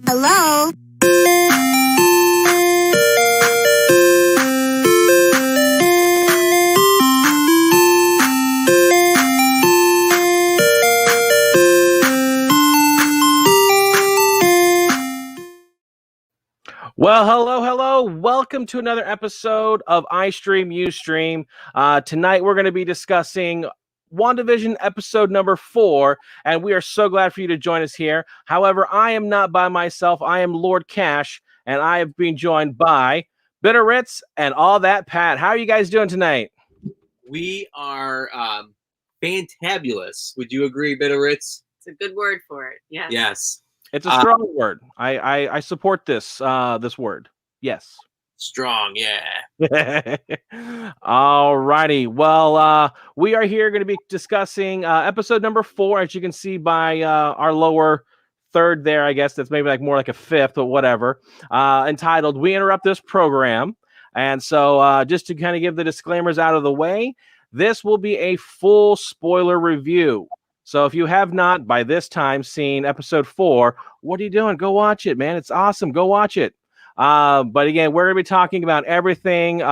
Hello? Well, hello. Welcome to another episode of I Stream, You Stream. Tonight we're going to be discussing WandaVision episode number 4, and we are so glad for you to join us here. However, I am not by myself. I am Lord Cash, and I have been joined by BitOfRits and AllThatPat. How are you guys doing tonight? We are fantabulous. Would you agree, BitOfRits? It's a good word for it. Yes. Yes. It's a strong word. I support this word. Yes. Strong, yeah. All righty. Well, we are here going to be discussing episode number 4, as you can see by our lower third there. I guess that's maybe more like a fifth, but whatever. Entitled "We Interrupt This Program." And so, just to kind of give the disclaimers out of the way, this will be a full spoiler review. So if you have not by this time seen episode 4, what are you doing? Go watch it, man. It's awesome. Go watch it. But again, we're going to be talking about everything,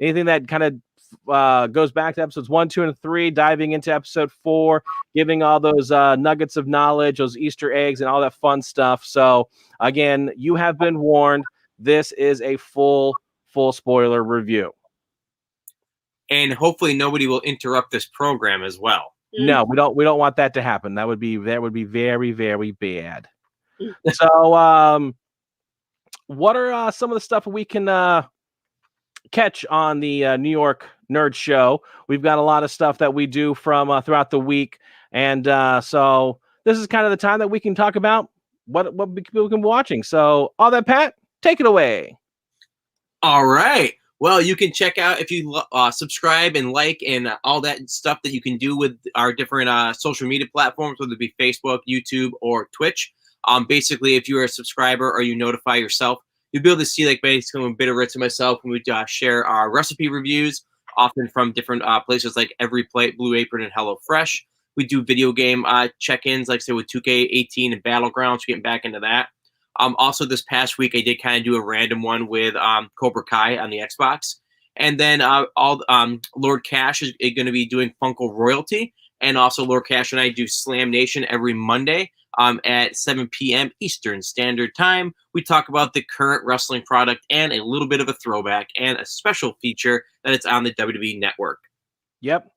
anything that kind of goes back to episodes 1, 2, and 3, diving into episode 4, giving all those nuggets of knowledge, those Easter eggs, and all that fun stuff. So again, you have been warned. This is a full spoiler review. And hopefully nobody will interrupt this program as well. No, we don't want that to happen. That would be very, very bad. So, what are some of the stuff we can catch on the New York Nerd Show? We've got a lot of stuff that we do from throughout the week, and so this is kind of the time that we can talk about what people can be watching. So, AllThatPat, take it away. All right. Well, you can check out if you subscribe and like and all that stuff that you can do with our different social media platforms, whether it be Facebook, YouTube, or Twitch. Basically, if you're a subscriber or you notify yourself, you'll be able to see basically when BitOfRits and myself, when we share our recipe reviews, often from different places like Every Plate, Blue Apron, and HelloFresh. We do video game check-ins, like say with 2K18 and Battlegrounds, getting back into that. Also, this past week, I did kind of do a random one with Cobra Kai on the Xbox. And then Lord Cash is going to be doing Funko Royalty. And also, Lord Cash and I do Slam Nation every Monday at 7 p.m. Eastern Standard Time. We talk about the current wrestling product and a little bit of a throwback and a special feature that it's on the WWE Network. Yep.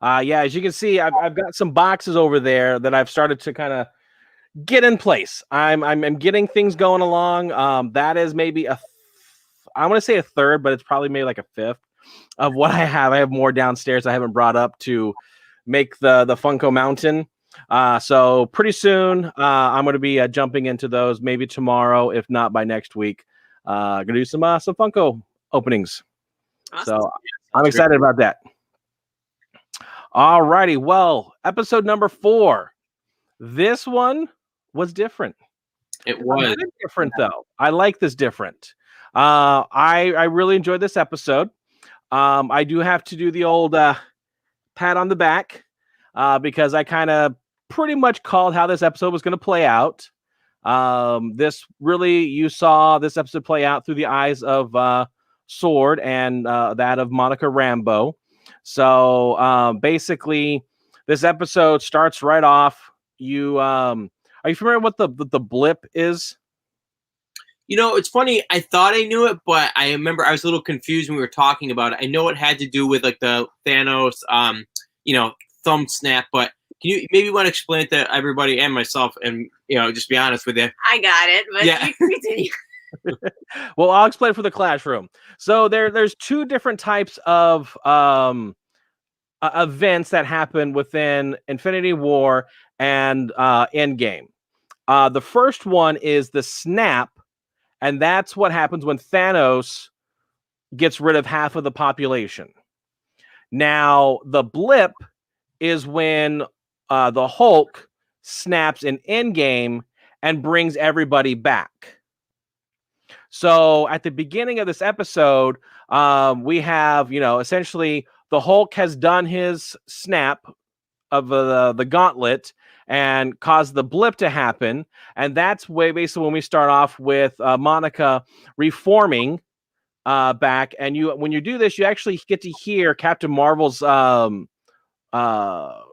Yeah, as you can see, I've got some boxes over there that I've started to kind of get in place. I'm getting things going along. That is maybe I want to say a third, but it's probably maybe like a fifth of what I have. I have more downstairs I haven't brought up to make the Funko Mountain. So pretty soon I'm going to be jumping into those, maybe tomorrow, if not by next week. Gonna do some Funko openings. Awesome. So I'm excited about that. All righty. Well, episode number 4. This one was different. It was different, though. I like this different. I really enjoyed this episode. I do have to do the old pat on the back because I kind of pretty much called how this episode was going to play out. You saw this episode play out through the eyes of Sword and that of Monica Rambeau. So basically, this episode starts right off. Are you familiar with what the blip is? You know, it's funny. I thought I knew it, but I remember I was a little confused when we were talking about it. I know it had to do with like the Thanos, thumb snap. But can you maybe want to explain it to everybody and myself, and just be honest with you? I got it, but Yeah. you continue. Well, I'll explain for the classroom. So there's 2 different types of events that happen within Infinity War and Endgame. The first one is the snap, and that's what happens when Thanos gets rid of half of the population. Now, the blip is when the Hulk snaps in Endgame and brings everybody back. So at the beginning of this episode, we have, essentially the Hulk has done his snap the gauntlet and cause the blip to happen. And that's basically when we start off with Monica reforming back. And when you do this, you actually get to hear Captain Marvel's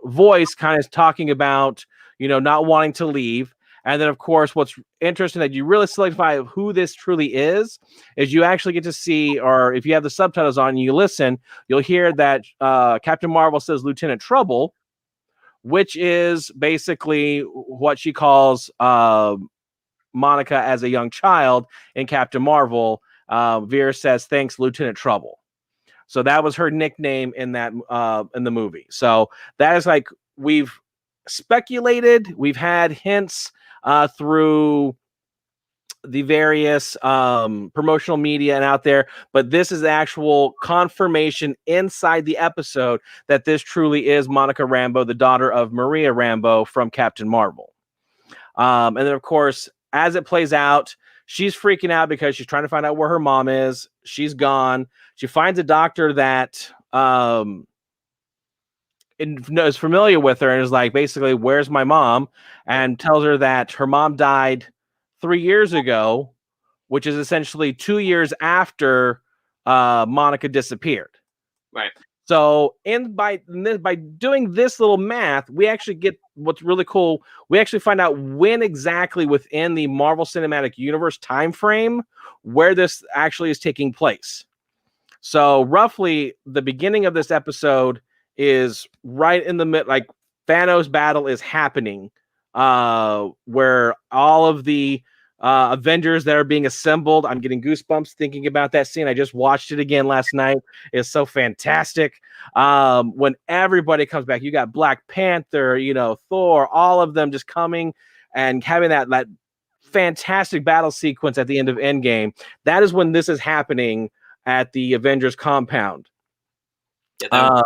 voice kind of talking about, not wanting to leave. And then, of course, what's interesting that you really solidify who this truly is you actually get to see, or if you have the subtitles on and you listen, you'll hear that Captain Marvel says Lieutenant Trouble, which is basically what she calls Monica as a young child in Captain Marvel. Vera says, "Thanks, Lieutenant Trouble." So that was her nickname in that in the movie. So that is like, we've speculated, we've had hints through the various promotional media and out there, but this is actual confirmation inside the episode that this truly is Monica Rambeau, the daughter of Maria Rambeau from Captain Marvel. And then, of course, as it plays out, she's freaking out because she's trying to find out where her mom is. She's gone. She finds a doctor that is familiar with her and is like, basically, "Where's my mom?" And tells her that her mom died 3 years ago, which is essentially 2 years after Monica disappeared. Right. So by doing this little math, we actually get what's really cool. We actually find out when exactly within the Marvel Cinematic Universe time frame where this actually is taking place. So roughly the beginning of this episode is right in the mid, like Thanos battle is happening, where all of the Avengers that are being assembled. I'm getting goosebumps thinking about that scene. I just watched it again last night. It's so fantastic. When everybody comes back, you got Black Panther, Thor, all of them just coming and having that fantastic battle sequence at the end of Endgame. That is when this is happening at the Avengers compound. Yeah,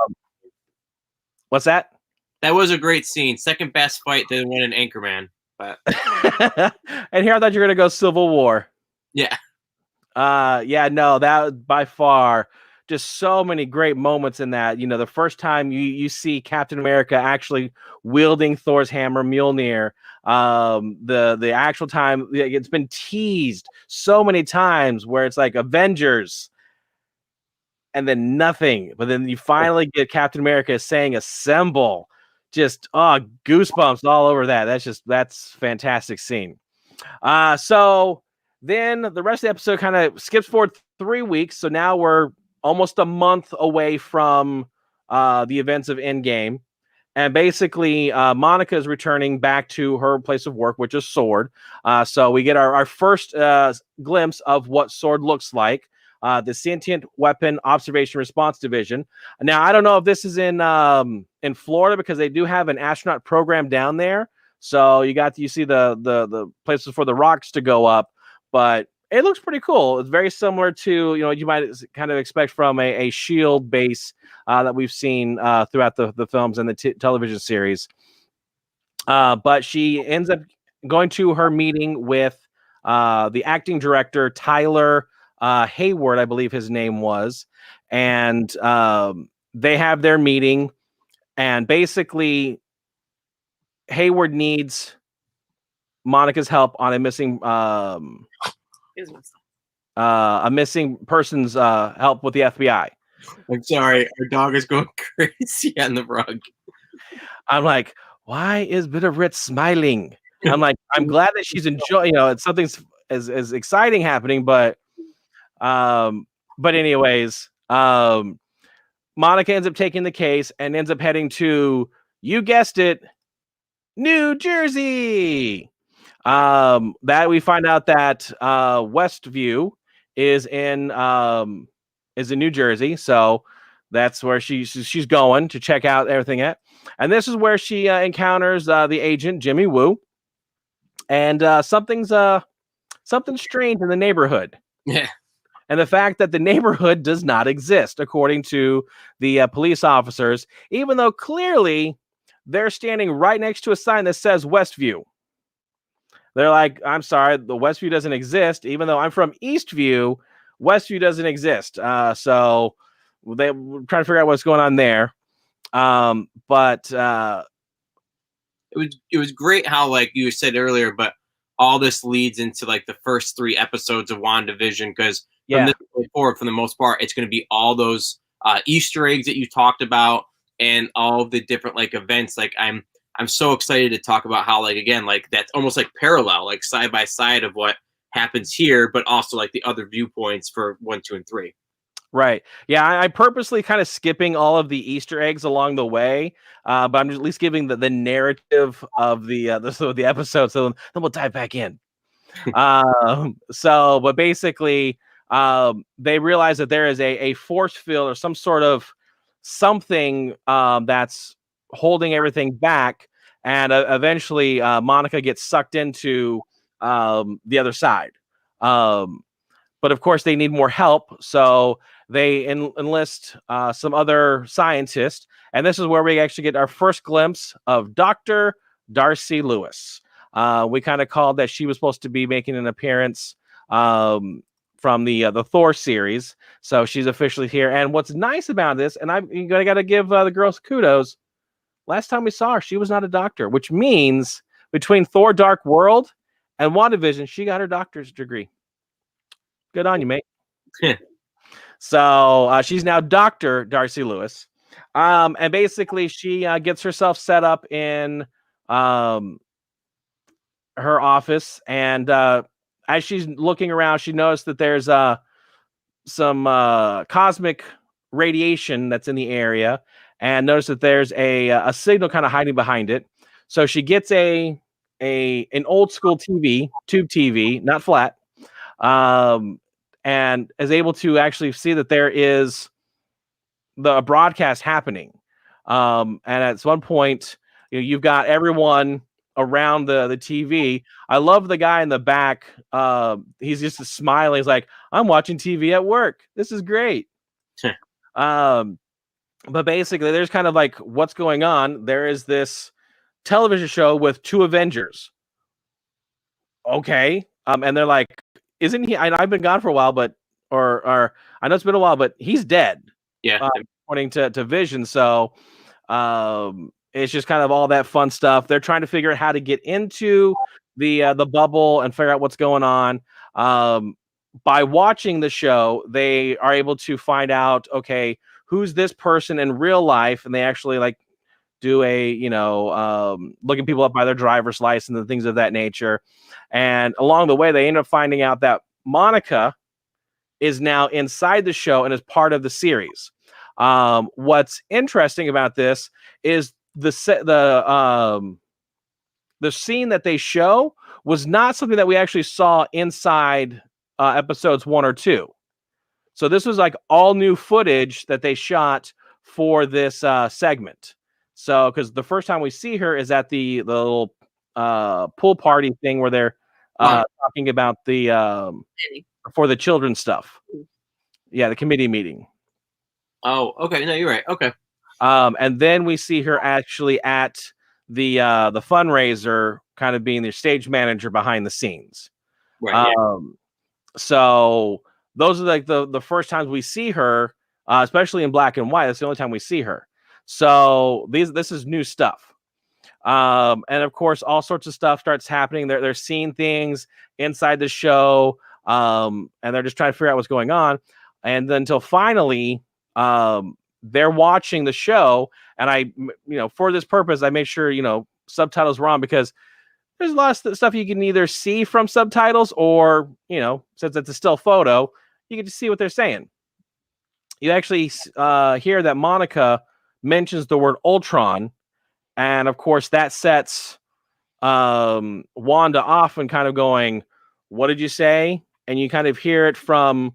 What's that? That was a great scene. Second best fight to win an Anchorman. But and here I thought you were gonna go Civil War. Yeah. No, that by far just so many great moments in that. The first time you see Captain America actually wielding Thor's hammer Mjolnir. The actual time it's been teased so many times where it's like Avengers and then nothing, but then you finally get Captain America saying assemble. Just goosebumps all over that. That's fantastic scene. So then the rest of the episode kind of skips forward 3 weeks. So now we're almost a month away from the events of Endgame. And basically, Monica is returning back to her place of work, which is S.W.O.R.D. So we get our first glimpse of what S.W.O.R.D. looks like. The Sentient Weapon Observation Response Division. Now, I don't know if this is in Florida because they do have an astronaut program down there. So you see the places for the rocks to go up, but it looks pretty cool. It's very similar to you might kind of expect from a SHIELD base that we've seen throughout the films and the television series. But she ends up going to her meeting with the acting director Tyler Hayward, I believe his name was, and they have their meeting, and basically Hayward needs Monica's help on a missing person's help with the FBI. I'm sorry, our dog is going crazy on the rug. I'm like, why is BitOfRits smiling? I'm like, I'm glad that she's enjoying. It's something as exciting happening, but anyways, Monica ends up taking the case and ends up heading to, you guessed it, New Jersey. That we find out that Westview is in New Jersey, so that's where she's going to check out everything at. And this is where she encounters the agent Jimmy Woo, and something's strange in the neighborhood. Yeah. And the fact that the neighborhood does not exist, according to the police officers, even though clearly they're standing right next to a sign that says Westview. They're like, I'm sorry, the Westview doesn't exist. Even though I'm from Eastview, Westview doesn't exist. So they were trying to figure out what's going on there. But it was great how, like you said earlier, but all this leads into like the first 3 episodes of WandaVision, because from this point forward, for the most part, it's going to be all those Easter eggs that you talked about and all the different like events. Like I'm so excited to talk about how, like, again, like that's almost like parallel, like side by side of what happens here, but also like the other viewpoints for 1, 2, and 3. Right. Yeah, I purposely kind of skipping all of the Easter eggs along the way, but I'm at least giving the narrative of the episode, so then we'll dive back in. But basically, they realize that there is a force field or some sort of something that's holding everything back, and eventually Monica gets sucked into the other side. But of course, they need more help, so they enlist some other scientists, and this is where we actually get our first glimpse of Dr. Darcy Lewis. We kind of called that she was supposed to be making an appearance from the Thor series, so she's officially here. And what's nice about this, and I got to give the girls kudos. Last time we saw her, she was not a doctor, which means between Thor: Dark World and WandaVision, she got her doctor's degree. Good on you, mate. So she's now Dr. Darcy Lewis. And basically she gets herself set up in her office. And as she's looking around, she noticed that there's some cosmic radiation that's in the area, and notice that there's a signal kind of hiding behind it. So she gets an old school TV, tube TV, not flat, and is able to actually see that there is the broadcast happening. And at one point, you've got everyone around the TV. I love the guy in the back. He's just smiling. He's like, I'm watching TV at work. This is great. But basically, there's kind of like what's going on. There is this television show with 2 Avengers. Okay. And they're like, isn't he? I've been gone for a while, but or I know it's been a while, but he's dead. Yeah. According to Vision. So it's just kind of all that fun stuff. They're trying to figure out how to get into the bubble and figure out what's going on. By watching the show, they are able to find out, okay, who's this person in real life, and they actually like do a looking people up by their driver's license and things of that nature. And along the way, they end up finding out that Monica is now inside the show and is part of the series. What's interesting about this is the scene that they show was not something that we actually saw inside episodes 1 or 2. So this was like all new footage that they shot for this segment. So because the first time we see her is at the little pool party thing where they're talking about the for the children's stuff. Yeah, the committee meeting. Oh, okay. No, you're right. Okay. And then we see her actually at the fundraiser, kind of being the stage manager behind the scenes. Right. So those are like the first times we see her, especially in black and white. That's the only time we see her. So this is new stuff. And of course, all sorts of stuff starts happening. They're seeing things inside the show, and they're just trying to figure out what's going on. And then until finally, they're watching the show. And I, for this purpose, I made sure, subtitles were on, because there's a lot of stuff you can either see from subtitles or, since it's a still photo, you get to see what they're saying. You actually hear that Monica mentions the word Ultron. And of course, that sets Wanda off and kind of going, what did you say? And you kind of hear it from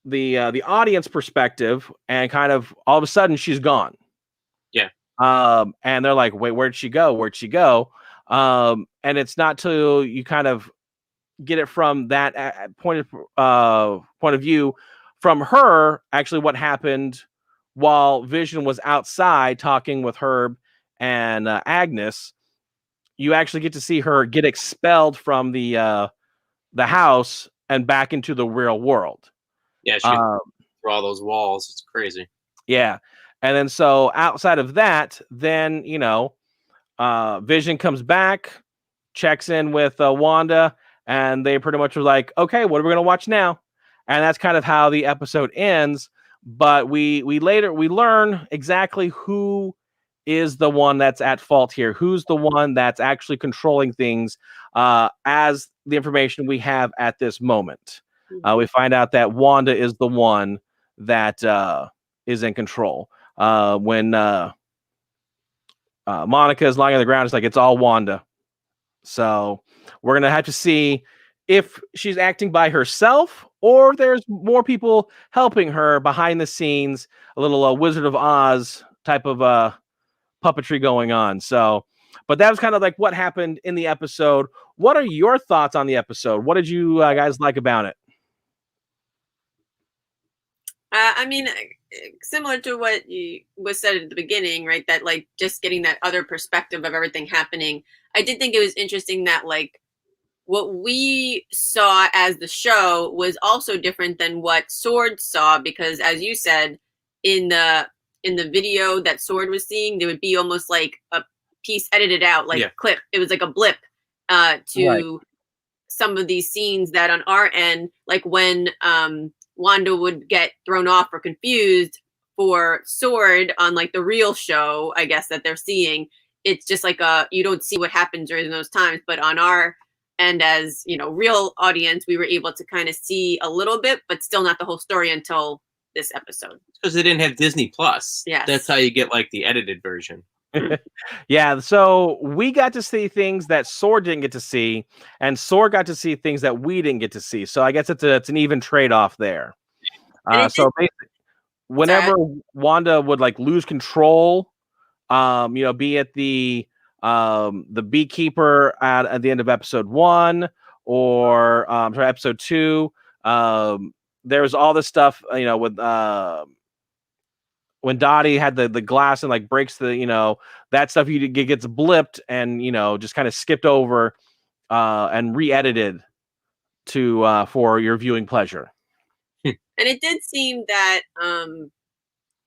the audience perspective, and kind of all of a sudden she's gone. Yeah. And they're like, wait, where'd she go? Where'd she go? And it's not till you kind of get it from that point of view from her, actually what happened while Vision was outside talking with Herb and Agnes. You actually get to see her get expelled from the house and back into the real world. Yeah, she through all those walls. It's crazy. Yeah. And then so outside of that, then Vision comes back, checks in with Wanda, and they pretty much were like, okay, what are we gonna watch now? And that's kind of how the episode ends. But we learn exactly who is the one that's at fault here, who's the one that's actually controlling things, as the information we have at this moment. We find out that Wanda is the one that is in control. When Monica is lying on the ground, it's like it's all Wanda. So we're gonna have to see if she's acting by herself or there's more people helping her behind the scenes, a little Wizard of Oz type of puppetry going on. So, but that was kind of like what happened in the episode. What are your thoughts on the episode? What did you guys like about it? I mean, similar to what was said at the beginning, right? That like just getting that other perspective of everything happening. I did think it was interesting that like what we saw as the show was also different than what Sword saw, because as you said, in the video that Sword was seeing, there would be almost like a piece edited out, like clip. It was like a blip to some of these scenes that on our end, like when Wanda would get thrown off or confused for Sword on like the real show, I guess, that they're seeing. It's just like you don't see what happens during those times, but on our end as, real audience, we were able to kind of see a little bit, but still not the whole story until this episode. Because they didn't have Disney Plus. Yes. That's how you get like the edited version. Yeah, so we got to see things that Sword didn't get to see, and Sword got to see things that we didn't get to see. So I guess it's an even trade-off there. So basically, whenever Wanda would like lose control, be it the beekeeper at the end of episode 1 or episode 2, there was all this stuff, with when Dottie had the glass and like breaks the, that stuff gets blipped and, just kind of skipped over and re-edited to for your viewing pleasure. And it did seem that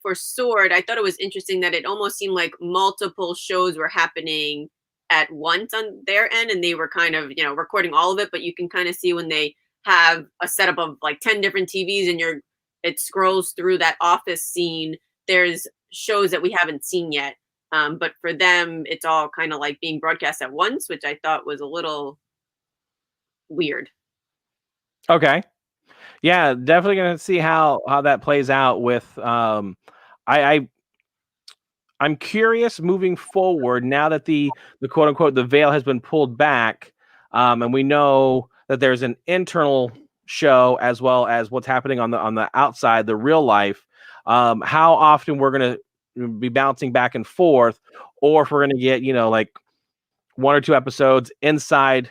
for Sword, I thought it was interesting that it almost seemed like multiple shows were happening at once on their end, and they were kind of, recording all of it, but you can kind of see when they have a setup of like 10 different TVs and it scrolls through that office scene. There's shows that we haven't seen yet. But for them, it's all kind of like being broadcast at once, which I thought was a little weird. Okay. Yeah, definitely going to see how that plays out with I'm curious moving forward now that the quote unquote the veil has been pulled back, and we know that there's an internal show as well as what's happening on the outside, the real life. How often we're going to be bouncing back and forth, or if we're going to get like 1 or 2 episodes inside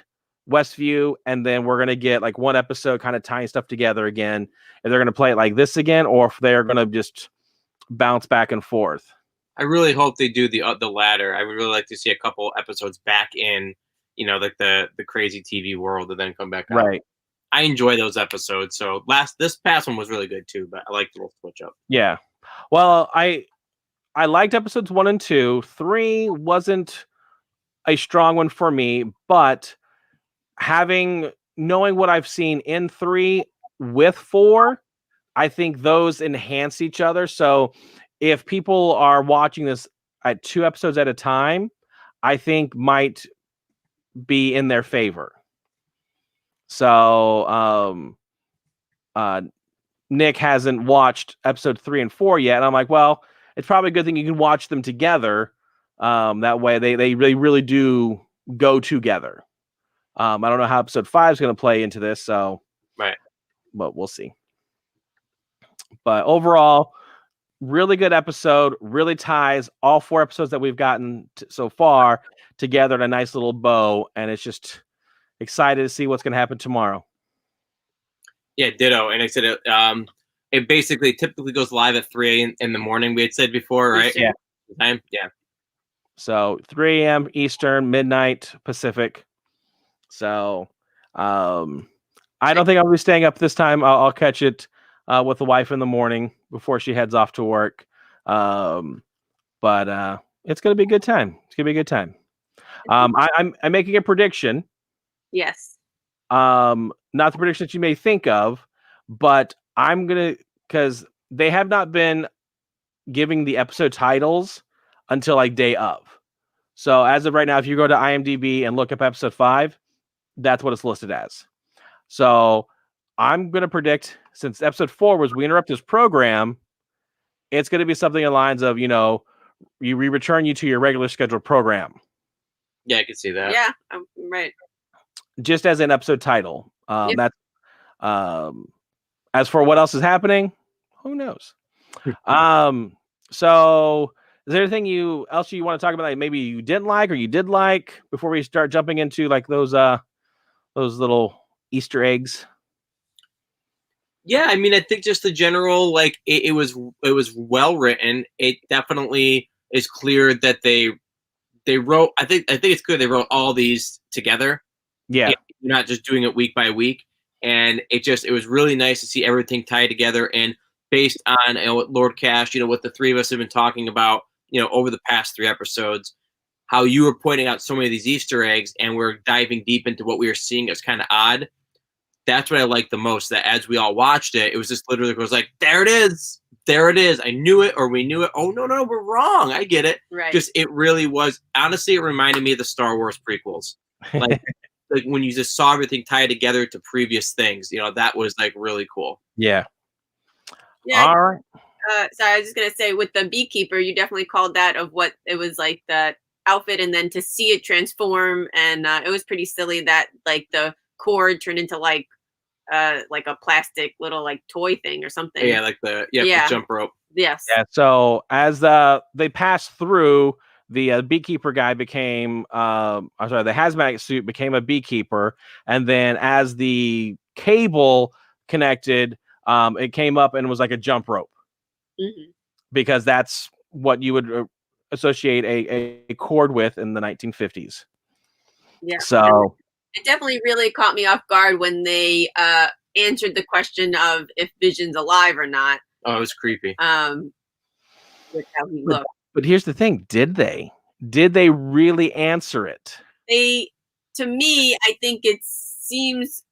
Westview, and then we're going to get like 1 episode kind of tying stuff together again. If they're going to play it like this again, or if they're going to just bounce back and forth. I really hope they do the latter. I would really like to see a couple episodes back in, like the crazy TV world, and then come back out. Right. I enjoy those episodes. So this past one was really good too, but I like the little switch up. Yeah. Well, I liked episodes 1 and 2. 3 wasn't a strong one for me, but knowing what I've seen in 3 with 4, I think those enhance each other. So if people are watching this at 2 episodes at a time, I think might be in their favor. So Nick hasn't watched episode 3 and 4 yet, and I'm like, well, it's probably a good thing you can watch them together. That way they really do go together. I don't know how episode 5 is going to play into this, so right, but we'll see. But overall, really good episode. Really ties all 4 episodes that we've gotten so far together in a nice little bow, and it's just excited to see what's going to happen tomorrow. Yeah, ditto. And I said it basically typically goes live at 3 in the morning. We had said before, right? Yeah. Time? Yeah. So 3 a.m. Eastern, midnight Pacific. So I don't think I'll be staying up this time. I'll catch it with the wife in the morning before she heads off to work. But it's gonna be a good time. It's gonna be a good time. I'm making a prediction. Yes. Not the prediction that you may think of, but I'm gonna, because they have not been giving the episode titles until like day of. So as of right now, if you go to IMDb and look up episode 5, that's what it's listed as. So I'm gonna predict, since episode 4 was We Interrupt This Program, it's gonna be something in lines of, we return you to your regular scheduled program. Yeah, I can see that. Yeah, right. Just as an episode title. Yep. That's as for what else is happening, who knows? So is there anything else you want to talk about that maybe you didn't like or you did like before we start jumping into like those little Easter eggs? Yeah, I mean, I think just the general, like, it was well written. It definitely is clear that they wrote. I think it's clear they wrote all these together. Yeah, You're not just doing it week by week, and it was really nice to see everything tied together. And based on Lord Cash, what the three of us have been talking about, over the past 3 episodes, how you were pointing out so many of these Easter eggs, and we're diving deep into what we were seeing as kind of odd. That's what I liked the most. That as we all watched it, it was just literally, it was like, there it is. I knew it, or we knew it. Oh, no, we're wrong. I get it. Right. Just, it really was. Honestly, it reminded me of the Star Wars prequels. Like, like when you just saw everything tied together to previous things, that was like really cool. Yeah. Yeah. All right. Sorry, I was just gonna say, with the beekeeper, you definitely called that of what it was like, the outfit, and then to see it transform, and it was pretty silly that like the cord turned into like a plastic little like toy thing or something. Yeah, like the jump rope. Yes. Yeah. So as they passed through, the beekeeper guy became the hazmat suit became a beekeeper, and then as the cable connected, it came up and was like a jump rope. Mm-hmm. Because that's what you would associate a cord with in the 1950s. Yeah. So it definitely really caught me off guard when they answered the question of if Vision's alive or not. Oh, it was creepy. With how he looked. But here's the thing: did they really answer it? To me, I think it seems.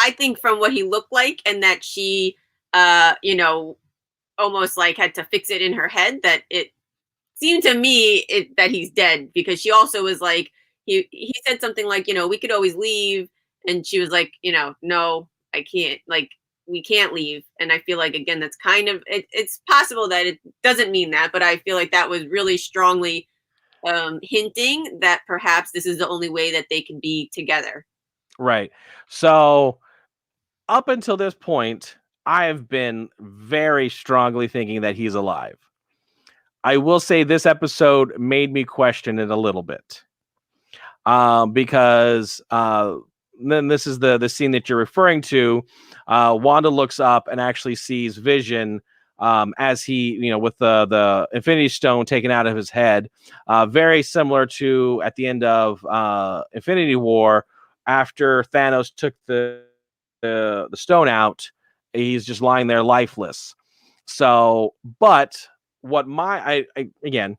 I think from what he looked like, and that she, almost like had to fix it in her head, that it seemed to me that he's dead, because she also was like, he said something like, we could always leave, and she was like, no, I can't, like, we can't leave. And I feel like, again, that's kind of it's possible that it doesn't mean that, but I feel like that was really strongly hinting that perhaps this is the only way that they can be together. Right. So up until this point, I have been very strongly thinking that he's alive. I will say this episode made me question it a little bit. Because then this is the scene that you're referring to. Wanda looks up and actually sees Vision as he, with the Infinity Stone taken out of his head. Very similar to at the end of Infinity War, after Thanos took the stone out, he's just lying there lifeless. So, but what I again,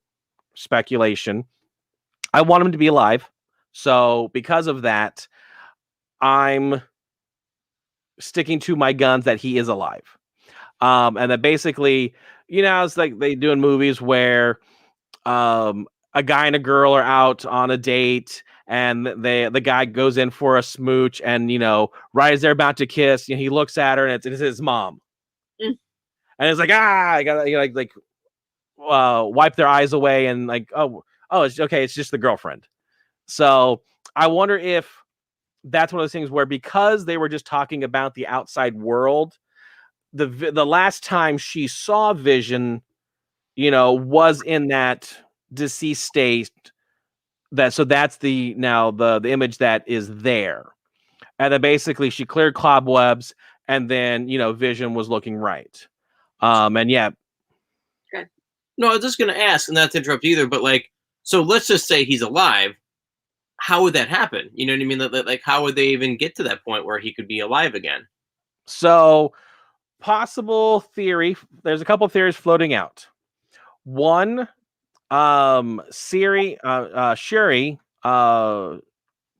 speculation, I want him to be alive. So because of that, I'm sticking to my guns that he is alive. And that basically, it's like they do in movies where a guy and a girl are out on a date, and the guy goes in for a smooch, and right as they're about to kiss, he looks at her, and it's his mom. And it's like, I gotta wipe their eyes away, and like, oh, it's okay, it's just the girlfriend. So I wonder if that's one of those things where, because they were just talking about the outside world, the last time she saw Vision, was in that deceased state. So that's the image that is there. And then basically she cleared cobwebs, and then Vision was looking right. And yeah. Okay. No, I was just gonna ask, and not to interrupt either, but like, so let's just say he's alive. How would that happen? You know what I mean? Like, how would they even get to that point where he could be alive again? So possible theory. There's a couple of theories floating out. One, Shuri,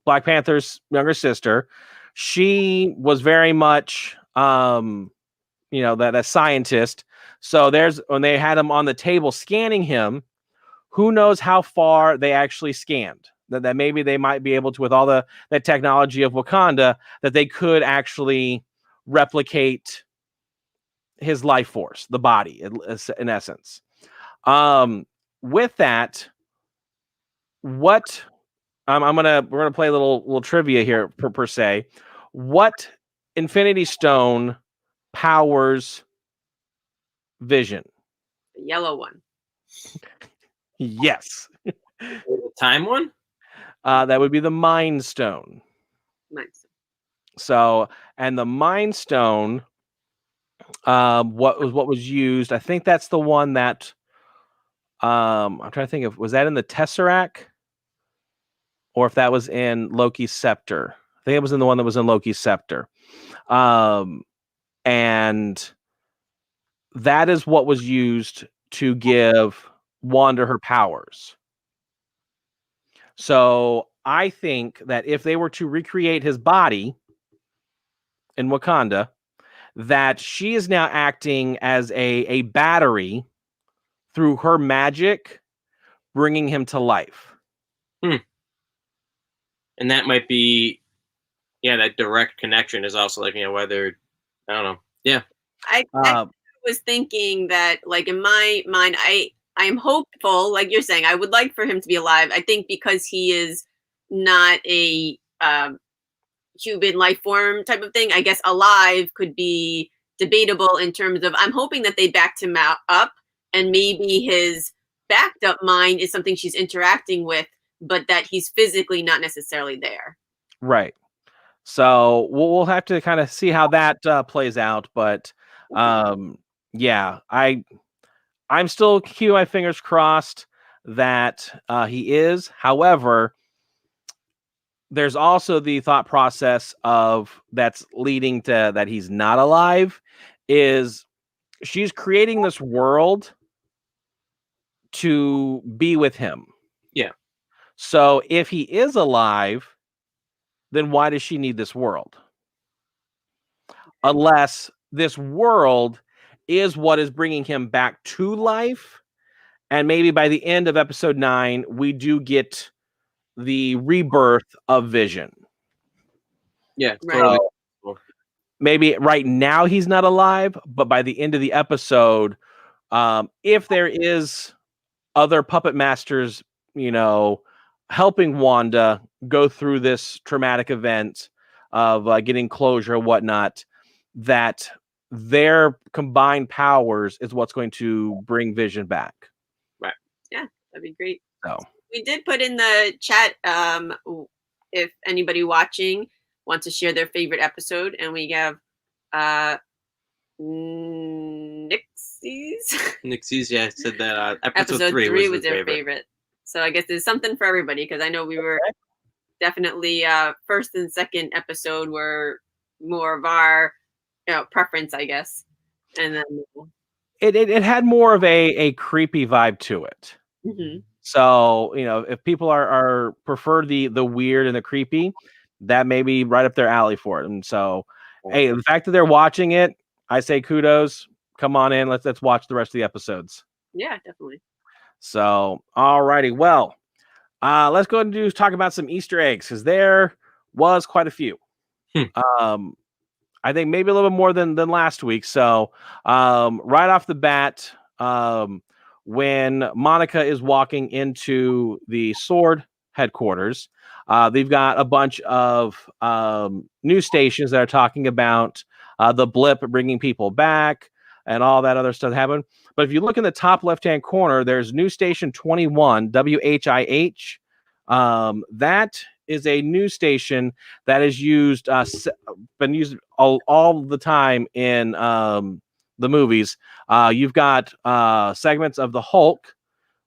Black Panther's younger sister, she was very much, that scientist. So when they had him on the table scanning him, who knows how far they actually scanned? That maybe they might be able to, with all that technology of Wakanda, that they could actually replicate his life force, the body, in essence. With that, we're gonna play a little trivia here per se. What Infinity Stone powers Vision? The yellow one. Yes. The time one? That would be the Mind Stone. Nice. So, and the Mind Stone, what was used? I think that's the one that I'm trying to think of. Was that in the Tesseract, or if that was in Loki's scepter? I think it was in the one that was in Loki's scepter. And that is what was used to give Wanda her powers. So I think that if they were to recreate his body in Wakanda, that she is now acting as a battery through her magic, bringing him to life. And that might be, that direct connection is also like, whether, I don't know. Yeah. I was thinking that, like, in my mind, I am hopeful, like you're saying, I would like for him to be alive. I think because he is not a human life form type of thing, I guess alive could be debatable in terms of, I'm hoping that they backed him up, and maybe his backed up mind is something she's interacting with, but that he's physically not necessarily there. Right. So we'll have to kind of see how that plays out. But yeah, I'm still keeping my fingers crossed that he is. However, there's also the thought process of that's leading to that he's not alive, is she's creating this world to be with him. Yeah. So if he is alive, then why does she need this world? Unless this world is what is bringing him back to life. And maybe by the end of episode 9, we do get the rebirth of Vision. Yeah. Right. So maybe right now he's not alive, but by the end of the episode, if there is other puppet masters, helping Wanda go through this traumatic event of getting closure and whatnot, that their combined powers is what's going to bring Vision back. Right. Yeah, that'd be great. So we did put in the chat if anybody watching wants to share their favorite episode, and we have Nixie's, yeah, said that episode 3 was their favorite. So I guess there's something for everybody, because I know we were definitely first and second episode were more of our preference, I guess. And then it had more of a creepy vibe to it. Mm-hmm. So, if people are prefer the weird and the creepy, that may be right up their alley for it. And so, hey, the fact that they're watching it, I say kudos. Come on in. Let's watch the rest of the episodes. Yeah, definitely. So, all righty. Well, let's go ahead and talk about some Easter eggs, because there was quite a few. I think maybe a little bit more than last week. So, right off the bat, when Monica is walking into the Sword headquarters, they've got a bunch of news stations that are talking about the blip bringing people back and all that other stuff happened. But if you look in the top left-hand corner, there's news station 21, WHIH. That is a news station that is used, been used all the time in the movies. You've got segments of the Hulk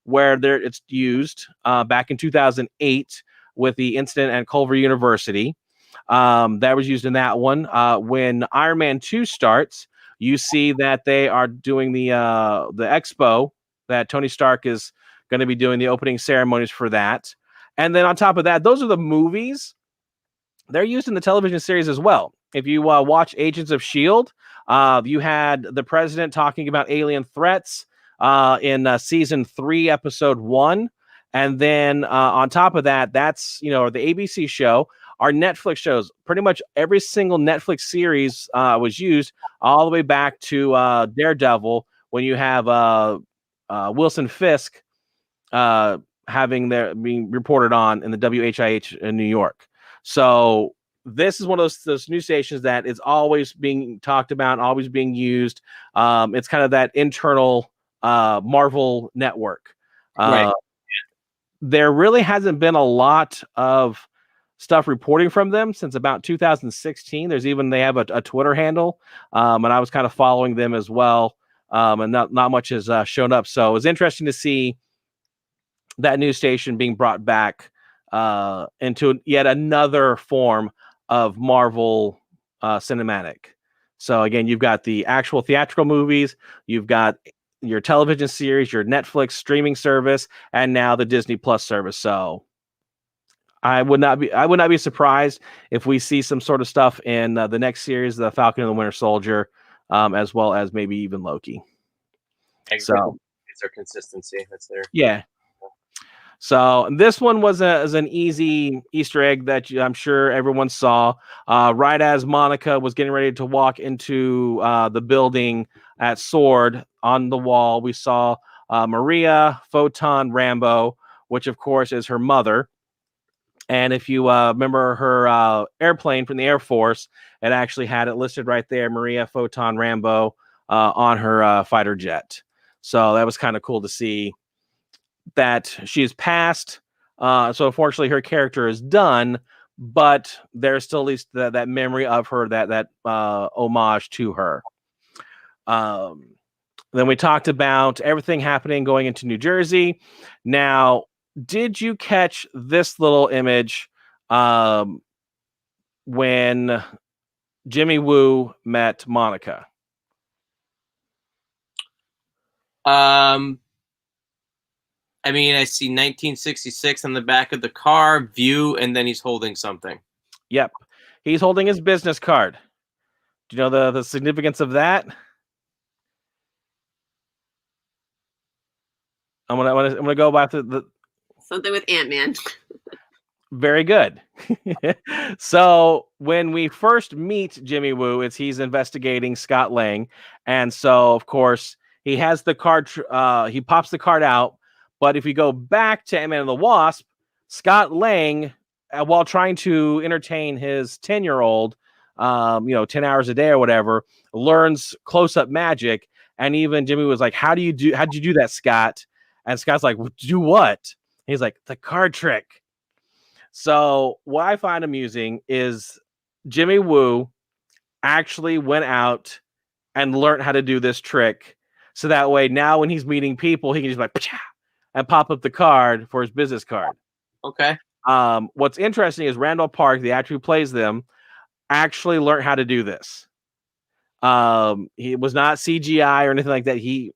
where it's used back in 2008 with the incident at Culver University. That was used in that one. When Iron Man 2 starts, You see that they are doing the expo that Tony Stark is going to be doing the opening ceremonies for that. And then on top of that, those are the movies. They're used in the television series as well. If you watch Agents of S.H.I.E.L.D., you had the president talking about alien threats in season 3, episode 1. And then on top of that, that's, the ABC show. Our Netflix shows, pretty much every single Netflix series was used all the way back to Daredevil, when you have Wilson Fisk being reported on in the WHIH in New York. So this is one of those news stations that is always being talked about, always being used. It's kind of that internal Marvel network. Right. There really hasn't been a lot of stuff reporting from them since about 2016. They have a Twitter handle, and I was kind of following them as well. And not much has shown up. So it was interesting to see that news station being brought back into yet another form of Marvel cinematic. So again, you've got the actual theatrical movies, you've got your television series, your Netflix streaming service, and now the Disney Plus service. So I would not be surprised if we see some sort of stuff in the next series, the Falcon and the Winter Soldier, as well as maybe even Loki. So it's their consistency. That's their yeah. So this one was an easy Easter egg that I'm sure everyone saw. Right as Monica was getting ready to walk into the building at Sword, on the wall, we saw Maria Photon Rambeau, which of course is her mother. And if you remember her airplane from the Air Force, it actually had it listed right there, Maria Photon Rambeau, on her fighter jet. So that was kind of cool to see that she's passed. So unfortunately, her character is done, but there's still at least that memory of her, that homage to her. Then we talked about everything happening going into New Jersey. Now, did you catch this little image when Jimmy Woo met Monica? I mean, I see 1966 on the back of the car, view, and then he's holding something. Yep. He's holding his business card. Do you know the significance of that? I'm gonna go by the something with Ant-Man. Very good. So when we first meet Jimmy Woo, he's investigating Scott Lang, and so of course he has the card. He pops the card out, but if you go back to Ant-Man and the Wasp, Scott Lang, while trying to entertain his 10-year-old, 10 hours a day or whatever, learns close-up magic, and even Jimmy was like, how'd you do that, Scott? And Scott's like, do what? He's like, the card trick. So what I find amusing is Jimmy Woo actually went out and learned how to do this trick. So that way now when he's meeting people, he can just like and pop up the card for his business card. Okay. What's interesting is Randall Park, the actor who plays them, actually learned how to do this. He was not CGI or anything like that. He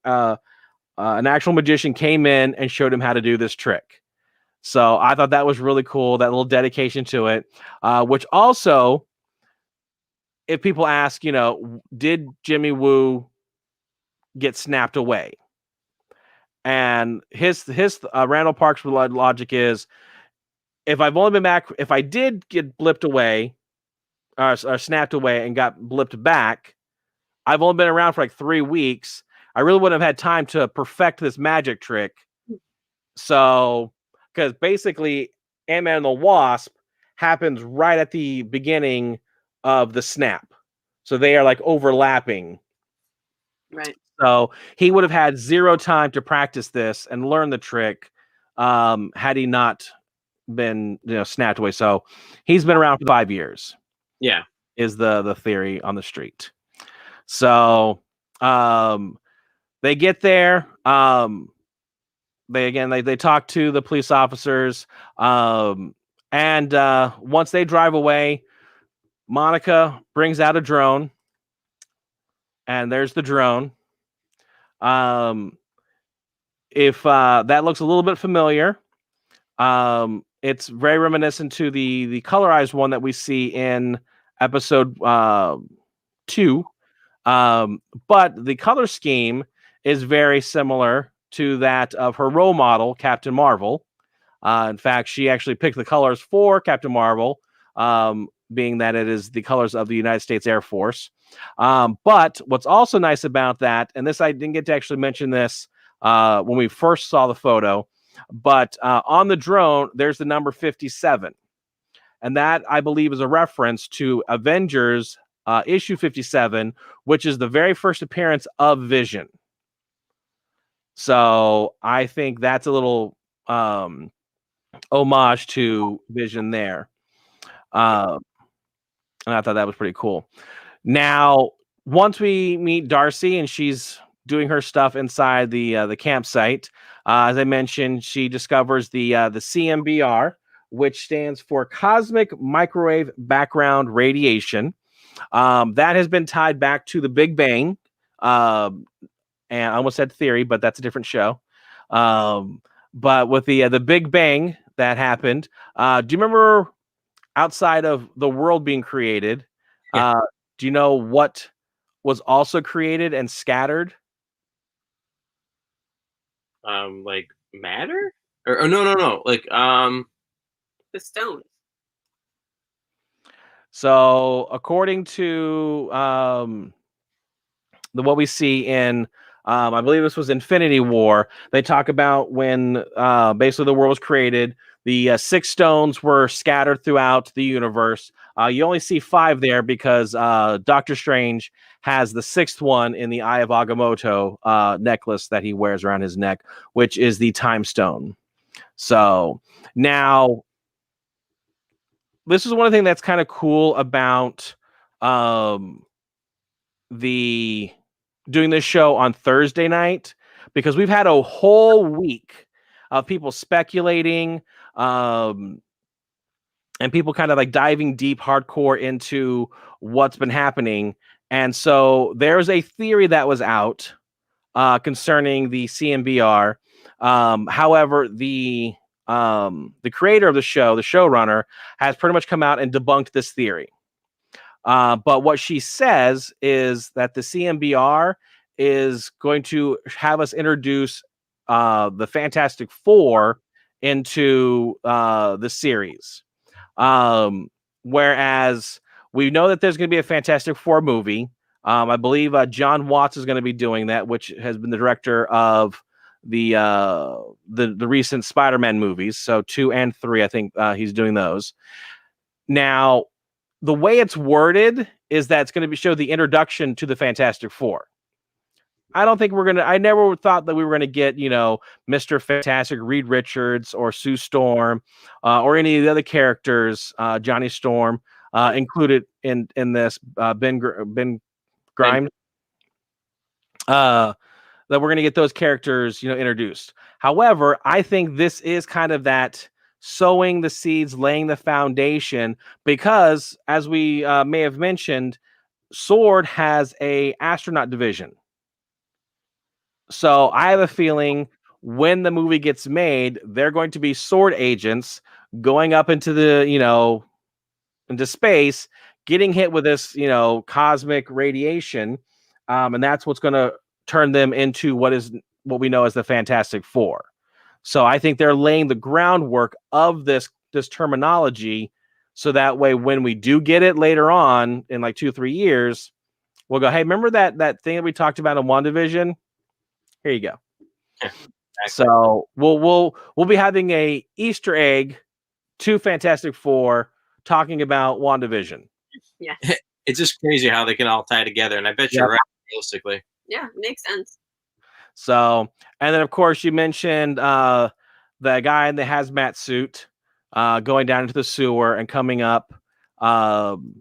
an actual magician came in and showed him how to do this trick. So I thought that was really cool, that little dedication to it, which also, if people ask, did Jimmy Woo get snapped away? And his Randall Park's logic is, if I did get blipped away or snapped away and got blipped back, I've only been around for like 3 weeks. I really wouldn't have had time to perfect this magic trick. So, because basically Ant-Man and the Wasp happens right at the beginning of the snap. So they are like overlapping. Right. So he would have had 0 time to practice this and learn the trick had he not been snapped away. So he's been around for 5 years. Yeah. Is the theory on the street. So they get there. They talk to the police officers. And once they drive away, Monica brings out a drone. and there's the drone. If that looks a little bit familiar, it's very reminiscent to the colorized one that we see in episode 2. But the color scheme is very similar to that of her role model, Captain Marvel. In fact, she actually picked the colors for Captain Marvel, being that it is the colors of the United States Air Force. But what's also nice about that, and this I didn't get to actually mention this when we first saw the photo, but on the drone, there's the number 57. And that, I believe, is a reference to Avengers issue 57, which is the very first appearance of Vision. So I think that's a little homage to Vision there. And I thought that was pretty cool. Now, once we meet Darcy and she's doing her stuff inside the campsite, as I mentioned, she discovers the CMBR, which stands for Cosmic Microwave Background Radiation. That has been tied back to the Big Bang, and I almost said theory, but that's a different show. But with the Big Bang that happened, do you remember outside of the world being created? Yeah. Do you know what was also created and scattered? Like matter? Or no. Like The stones. So according to what we see in I believe this was Infinity War, they talk about when basically the world was created, the 6 stones were scattered throughout the universe. You only see 5 there because Doctor Strange has the 6th one in the Eye of Agamotto necklace that he wears around his neck, which is the Time Stone. So now, this is one thing that's kind of cool about the doing this show on Thursday night, because we've had a whole week of people speculating and people kind of like diving deep hardcore into what's been happening. And so there's a theory that was out concerning the CMBR. However, the creator of the show, the showrunner, has pretty much come out and debunked this theory. But what she says is that the CMBR is going to have us introduce the Fantastic Four into the series. Whereas we know that there's going to be a Fantastic Four movie. I believe John Watts is going to be doing that, which has been the director of the recent Spider-Man movies. So 2 and 3, I think he's doing those. Now, the way it's worded is that it's going to show the introduction to the Fantastic Four. I don't think I never thought that we were going to get, Mr. Fantastic, Reed Richards, or Sue Storm, or any of the other characters, Johnny Storm, included in this, Ben Grimes, that we're going to get those characters, introduced. However, I think this is kind of that sowing the seeds, laying the foundation, because as we may have mentioned, Sword has a astronaut division. So I have a feeling when the movie gets made, they're going to be Sword agents going up into into space, getting hit with this, cosmic radiation. And that's what's going to turn them into what we know as the Fantastic Four. So I think they're laying the groundwork of this terminology, so that way when we do get it later on in like 2-3 years, we'll go, hey, remember that thing that we talked about in WandaVision? Here you go. Yeah, exactly. So we'll be having a Easter egg to Fantastic Four talking about WandaVision. Yeah. It's just crazy how they can all tie together, and I bet you're right, realistically. Yeah, makes sense. So, and then of course you mentioned the guy in the hazmat suit going down into the sewer and coming up. And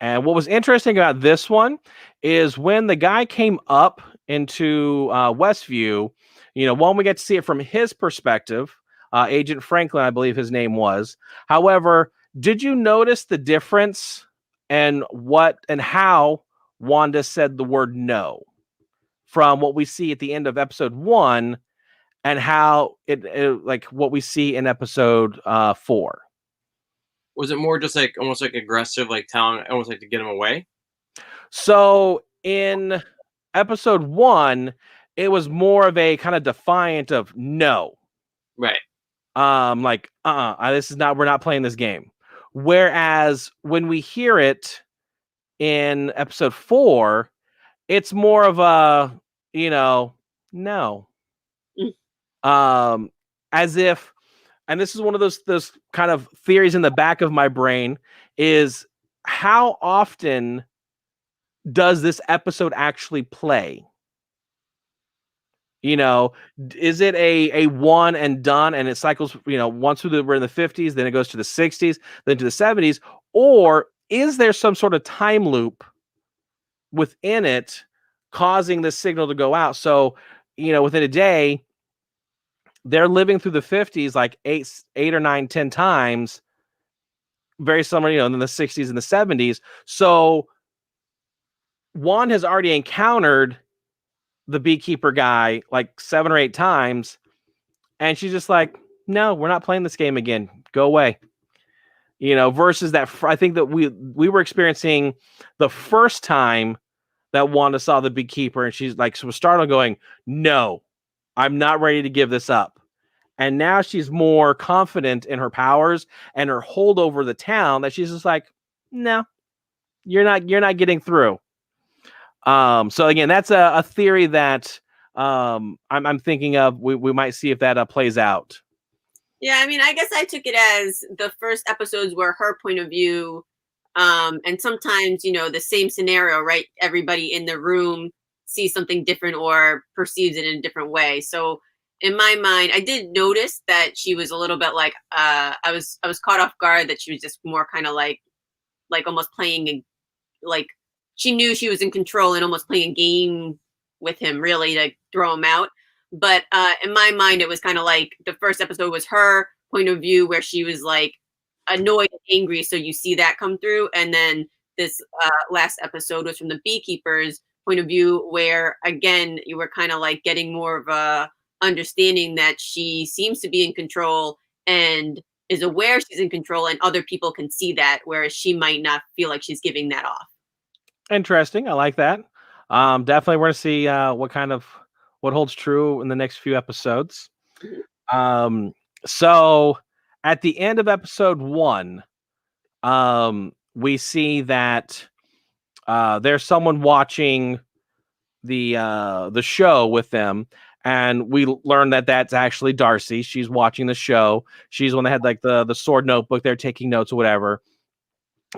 what was interesting about this one is when the guy came up into Westview, one, we get to see it from his perspective. Agent Franklin, I believe his name was. However, did you notice the difference and how Wanda said the word no from what we see at the end of episode 1 and how it like what we see in episode 4. Was it more just like almost like aggressive, like telling, almost like to get him away? So in episode 1, it was more of a kind of defiant of no. Right. Like, this is not, we're not playing this game. Whereas when we hear it in episode 4, it's more of a, no. As if, and this is one of those kind of theories in the back of my brain, is how often does this episode actually play? Is it a one and done and it cycles, once we're in the 50s, then it goes to the 60s, then to the 70s? Or is there some sort of time loop within it causing this signal to go out? So, within a day, they're living through the 50s like 8 or 9, 10 times, very similar, in the 60s and the 70s. So Juan has already encountered the beekeeper guy like 7 or 8 times, and she's just like, no, we're not playing this game again, go away. Versus that, I think that we were experiencing the first time that Wanda saw the beekeeper, and she's like, was startled, going, no, I'm not ready to give this up. And now she's more confident in her powers and her hold over the town, that she's just like, no, you're not getting through. So again, that's a theory that I'm thinking of. We might see if that plays out. Yeah, I mean, I guess I took it as the first episodes were her point of view, and sometimes, the same scenario, right? Everybody in the room sees something different or perceives it in a different way. So in my mind, I did notice that she was a little bit like, I was caught off guard that she was just more kind of like almost playing like she knew she was in control and almost playing a game with him, really, to throw him out. But in my mind, it was kind of like the first episode was her point of view, where she was like annoyed and angry. So you see that come through. And then this last episode was from the beekeeper's point of view, where again, you were kind of like getting more of a understanding that she seems to be in control and is aware she's in control, and other people can see that, whereas she might not feel like she's giving that off. Interesting. I like that. Definitely we're going to see what holds true in the next few episodes. So at the end of episode 1, we see that there's someone watching the show with them, and we learn that that's actually Darcy. She's watching the show. She's the one that had like the sword notebook. They're taking notes or whatever.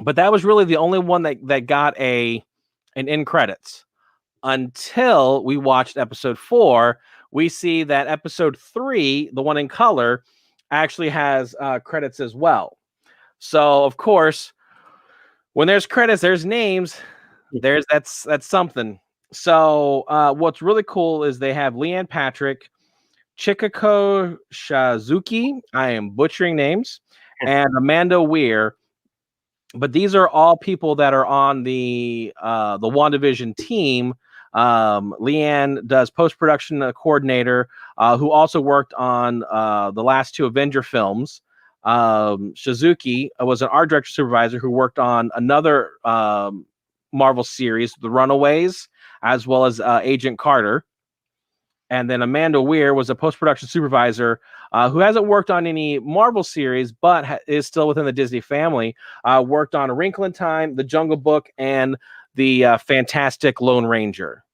But that was really the only one that got an end credits until we watched episode 4. We see that episode 3, the one in color, actually has credits as well. So of course, when there's credits, there's names. That's something. So what's really cool is they have Leanne Patrick, Chikako Shazuki, I am butchering names, and Amanda Weir. But these are all people that are on the WandaVision team. Leanne does post-production coordinator, who also worked on the last 2 Avenger films. Shizuki was an art director supervisor who worked on another Marvel series, The Runaways, as well as Agent Carter. And then Amanda Weir was a post-production supervisor who hasn't worked on any Marvel series, but is still within the Disney family. Worked on A Wrinkle in Time, The Jungle Book, and the Fantastic Lone Ranger.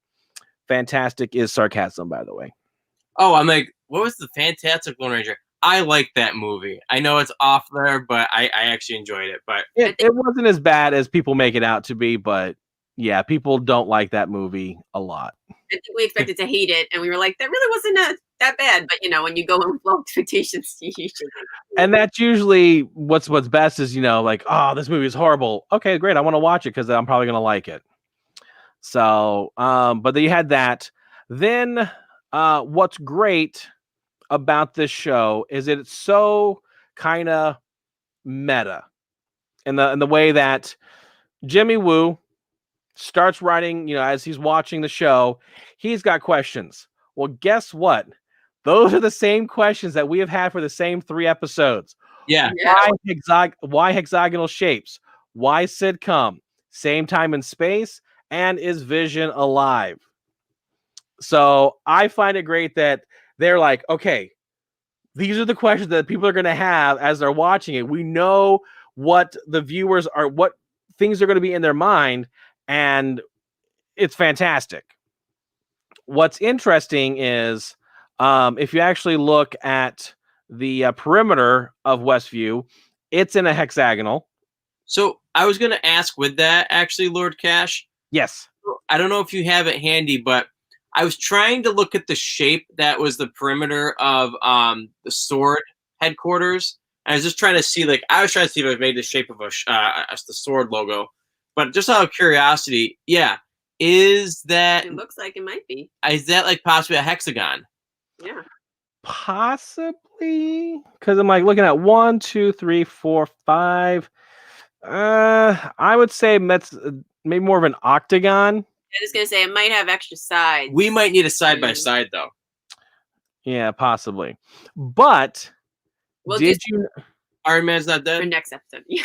Fantastic is sarcasm, by the way. Oh, I'm like, what was the Fantastic Lone Ranger? I like that movie. I know it's off there, but I actually enjoyed it. But it wasn't as bad as people make it out to be, but yeah, people don't like that movie a lot. I think we expected to hate it, and we were like, that really wasn't that bad. But when you go in with low expectations, you should. And that's usually what's best is, like, oh, this movie is horrible. Okay, great. I want to watch it because I'm probably going to like it. So, but then you had that. Then what's great about this show is it's so kind of meta in the way that Jimmy Woo starts writing, as he's watching the show, he's got questions. Well, guess what? Those are the same questions that we have had for the same 3 episodes. Yeah. Why hexagonal shapes? Why sitcom? Same time and space? And is Vision alive? So I find it great that they're like, okay, these are the questions that people are going to have as they're watching it. We know what the viewers are, what things are going to be in their mind, and it's fantastic. What's interesting is if you actually look at the perimeter of Westview, it's in a hexagonal. So I was going to ask with that, actually, Lord Cash. Yes. I don't know if you have it handy, but I was trying to look at the shape that was the perimeter of the sword headquarters. I was just trying to see, I was trying to see if it made the shape of the sword logo. But just out of curiosity, yeah, is that? It looks like it might be. Is that possibly a hexagon? Yeah. Possibly, because I'm looking at 1, 2, 3, 4, 5. I would say that's maybe more of an octagon. I was gonna say it might have extra sides. We might need a side by side though. Yeah, possibly. But did you? Iron Man's not For dead. next episode. Yeah.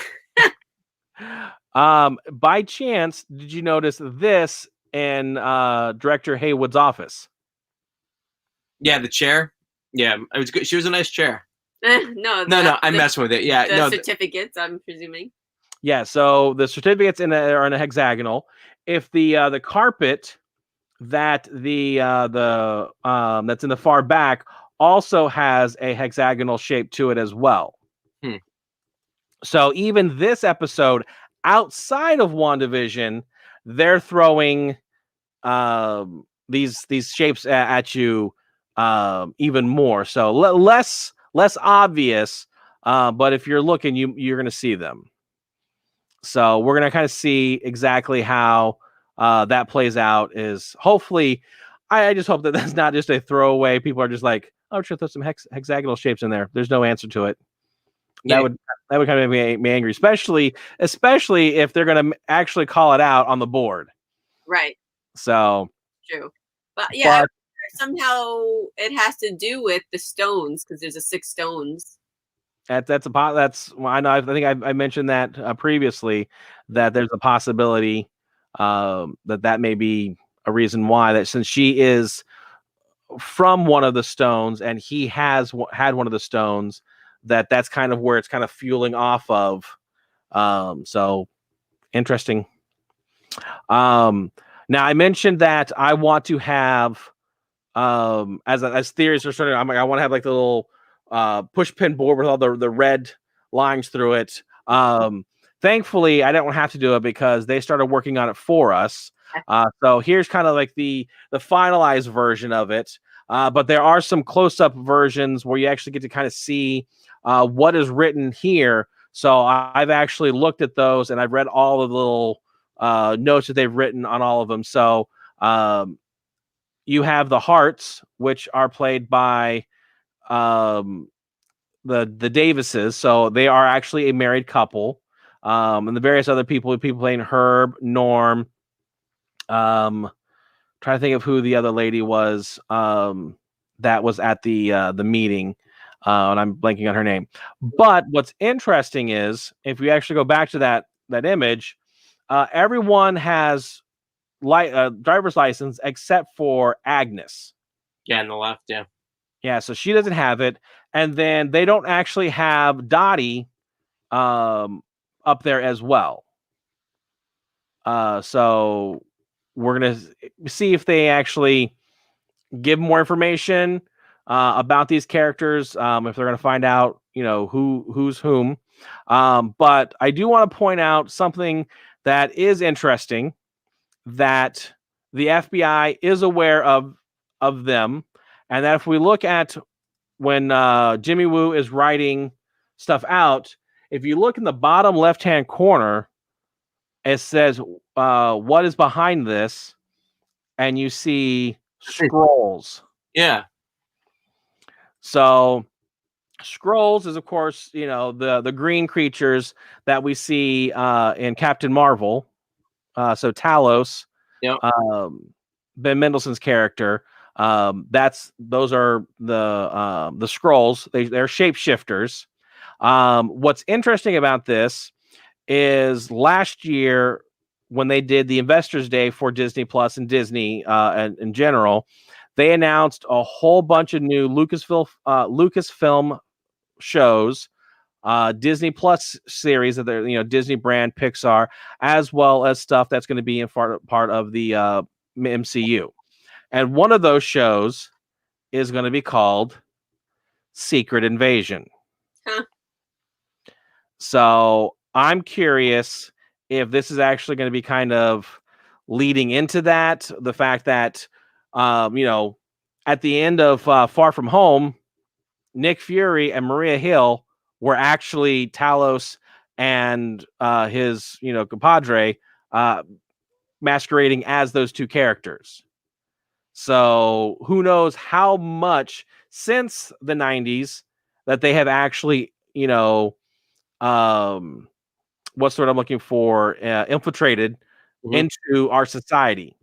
By chance, did you notice this in Director Haywood's office? Yeah, the chair. Yeah, it was good. She was a nice chair. No, I'm messing with it. Yeah, the certificates, I'm presuming. Yeah, so the certificates are in a hexagonal. If the carpet that that's in the far back also has a hexagonal shape to it as well. So even this episode, outside of WandaVision, they're throwing these shapes at you even more. So less obvious, but if you're looking, you're going to see them. So we're going to kind of see exactly how that plays out. Is hopefully, I just hope that that's not just a throwaway. People are just like, oh, should throw some hexagonal shapes in there. There's no answer to it. Yeah. That would kind of make me angry, especially if they're going to actually call it out on the board. Right. So true, but yeah, somehow it has to do with the stones because there's 6 stones. I know. I think I mentioned that previously that there's a possibility that may be a reason why, that since she is from one of the stones and he has had one of the stones, that's kind of where it's kind of fueling off of. So interesting. Now I mentioned that I want to have as theories are starting. I want to have the little push pin board with all the red lines through it. Thankfully, I don't have to do it because they started working on it for us. So here's kind of the finalized version of it. But there are some close-up versions where you actually get to kind of see what is written here. So I've actually looked at those and I've read all of the little notes that they've written on all of them. So you have the Hearts, which are played by the Davises. So they are actually a married couple. And the various other people playing Herb, Norm. Trying to think of who the other lady was that was at the meeting. And I'm blanking on her name. But what's interesting is if we actually go back to that image, everyone has driver's license except for Agnes. Yeah, on the left. Yeah. Yeah, so she doesn't have it, and then they don't actually have Dottie up there as well. So we're gonna see if they actually give more information about these characters. If they're gonna find out, who's whom. But I do want to point out something that is interesting, that the FBI is aware of them, and that if we look at when Jimmy Woo is writing stuff out, if you look in the bottom left-hand corner, it says, what is behind this? And you see scrolls. Yeah. So scrolls is, of course, the green creatures that we see in Captain Marvel. So Talos, Yep. Ben Mendelsohn's character. Those are the Skrulls. They're shapeshifters. What's interesting about this is last year when they did the Investors Day for Disney Plus and Disney and in general, they announced a whole bunch of new Lucasfilm shows, Disney Plus series of their Disney brand Pixar, as well as stuff that's going to be in part of the MCU. And one of those shows is going to be called Secret Invasion. Huh. So I'm curious if this is actually going to be kind of leading into that. The fact that, at the end of Far From Home, Nick Fury and Maria Hill were actually Talos and his, compadre masquerading as those two characters. So who knows how much since the 90s that they have actually, what's the word I'm looking for, infiltrated into our society.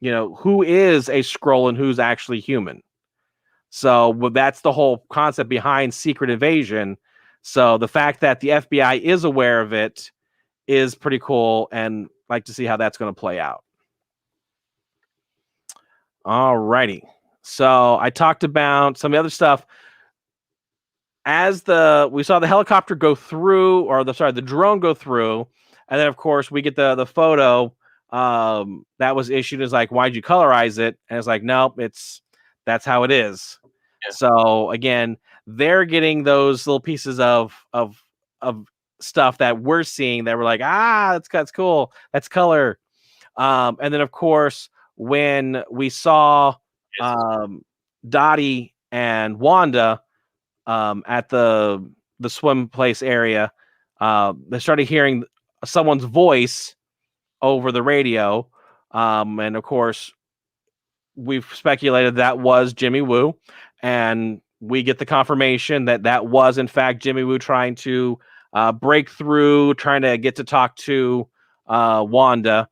Who is a Skrull and who's actually human. So that's the whole concept behind Secret Invasion. So the fact that the FBI is aware of it is pretty cool, and like to see how that's going to play out. All righty. So I talked about some of the other stuff. As we saw the helicopter go through, or the drone go through, and then of course we get the photo that was issued as like, why'd you colorize it? And it's like, nope, that's how it is. Yeah. So again, they're getting those little pieces of stuff that we're seeing that we're like, that's cool, that's color. And then of course when we saw Dottie and Wanda at the swim place area, they started hearing someone's voice over the radio, and of course we've speculated that was Jimmy Woo, and we get the confirmation that was in fact Jimmy Woo trying to break through, trying to get to talk to Wanda,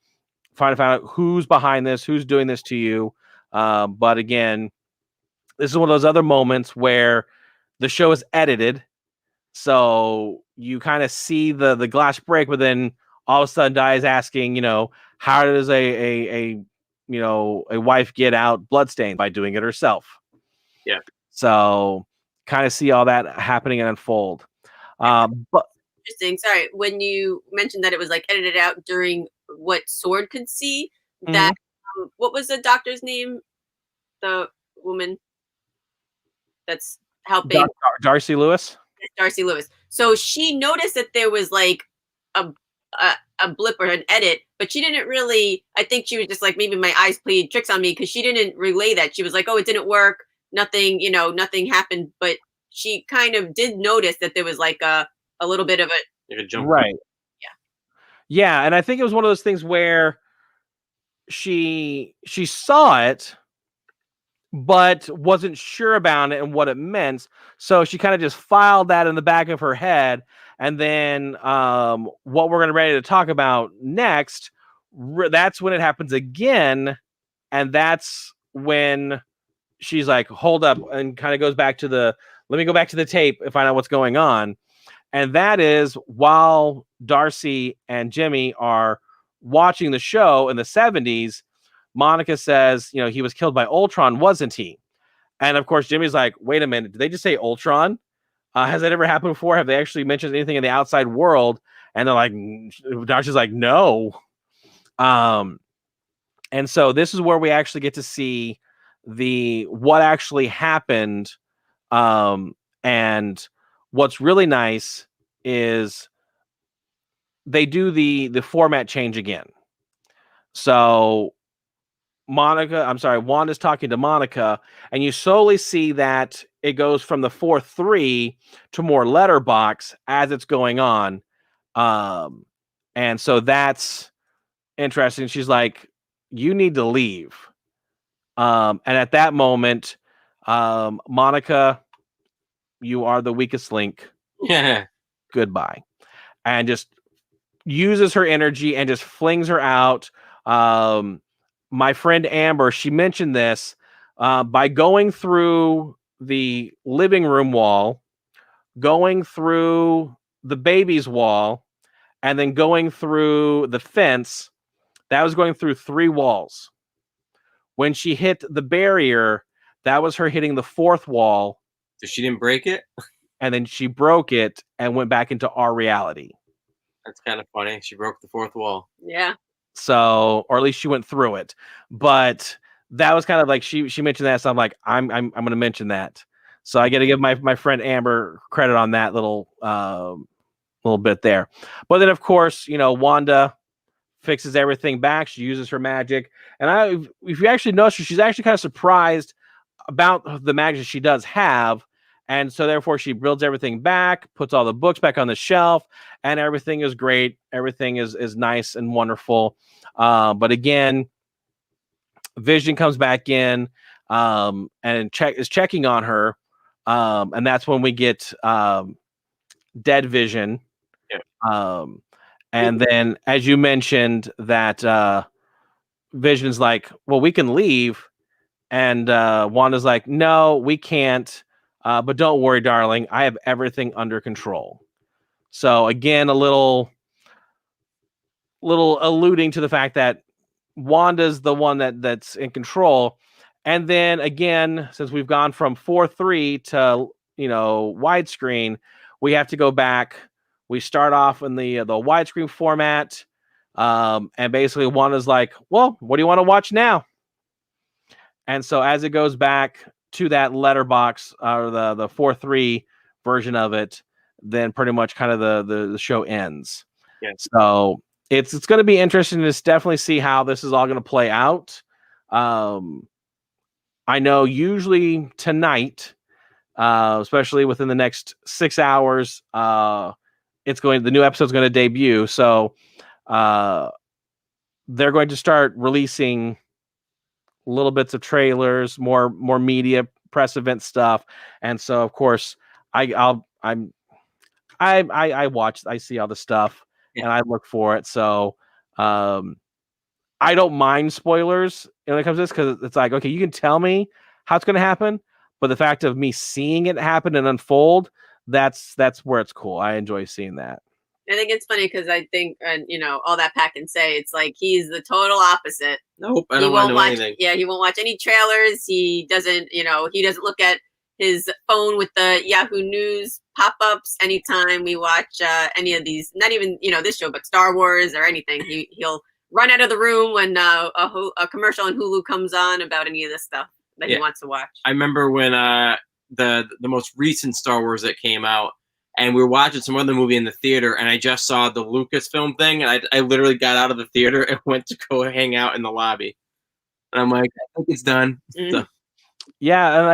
trying to find out who's behind this, who's doing this to you. But again, this is one of those other moments where the show is edited, so you kind of see the glass break, but then all of a sudden Di is asking, how does a wife get out bloodstains? By doing it herself. Yeah. So kind of see all that happening and unfold. But interesting. Sorry, when you mentioned that it was like edited out during what Sword could see, that what was the doctor's name? The woman that's helping Darcy Lewis. Darcy Lewis. So she noticed that there was like a blip or an edit, but she didn't really. I think she was just like, maybe my eyes played tricks on me, because she didn't relay that. She was like, oh, it didn't work. Nothing, nothing happened. But she kind of did notice that there was like a little bit of a jump. Right. Yeah. And I think it was one of those things where she saw it, but wasn't sure about it and what it meant. So she kind of just filed that in the back of her head. And then what we're going to ready to talk about next, that's when it happens again. And that's when she's like, hold up, and kind of goes back to let me go back to the tape and find out what's going on. And that is while Darcy and Jimmy are watching the show in the 70s, Monica says, he was killed by Ultron, wasn't he? And of course, Jimmy's like, wait a minute, did they just say Ultron? Has that ever happened before? Have they actually mentioned anything in the outside world? And they're like, Darcy's like, no. And so this is where we actually get to see what actually happened. And what's really nice is they do the format change again. So Wanda's talking to Monica, and you slowly see that it goes from the 4-3 to more letterbox as it's going on. And so that's interesting. She's like, you need to leave. And at that moment, Monica, you are the weakest link. Yeah. Goodbye. And just uses her energy and just flings her out. My friend Amber, she mentioned this by going through the living room wall, going through the baby's wall, and then going through the fence. That was going through 3 walls. When she hit the barrier, that was her hitting the 4th wall. So she didn't break it? And then she broke it and went back into our reality. That's kind of funny. She broke the 4th wall. Yeah. So, or at least she went through it. But that was kind of like she mentioned that, so I'm like, I'm going to mention that. So I got to give my friend Amber credit on that little bit there. But then, of course, Wanda fixes everything back. She uses her magic, and if you actually notice, she's actually kind of surprised about the magic she does have. And so therefore she builds everything back, puts all the books back on the shelf, and everything is great. Everything is nice and wonderful. But again, Vision comes back in and is checking on her. And that's when we get Dead Vision. Yeah. And then, as you mentioned, that Vision's like, well, we can leave. And Wanda's like, no, we can't. But don't worry, darling. I have everything under control. So again, a little alluding to the fact that Wanda's the one that's in control. And then again, since we've gone from 4:3 to widescreen, we have to go back. We start off in the widescreen format, and basically Wanda's like, well, what do you want to watch now? And so as it goes back to that letterbox or the 4:3 version of it, then pretty much kind of the show ends. Yeah. So it's going to be interesting to definitely see how this is all going to play out. I know usually tonight, especially within the next 6 hours, the new episode's going to debut. So they're going to start releasing little bits of trailers, more media, press event stuff, and so of course I see all the stuff, and I look for it. So I don't mind spoilers when it comes to this, because it's like, okay, you can tell me how it's going to happen, but the fact of me seeing it happen and unfold, that's where it's cool. I enjoy seeing that. I think it's funny because I think, and all that Pat can say, it's like he's the total opposite. Nope, I don't want to know anything. Yeah, he won't watch any trailers. He doesn't, he doesn't look at his phone with the Yahoo News pop-ups anytime we watch any of these. Not even this show, but Star Wars or anything. He'll run out of the room when a commercial on Hulu comes on about any of this stuff that he wants to watch. I remember when the most recent Star Wars that came out, and we were watching some other movie in the theater, and I just saw the Lucasfilm thing, and I literally got out of the theater and went to go hang out in the lobby. And I'm like, I think it's done. Mm-hmm. So. Yeah, and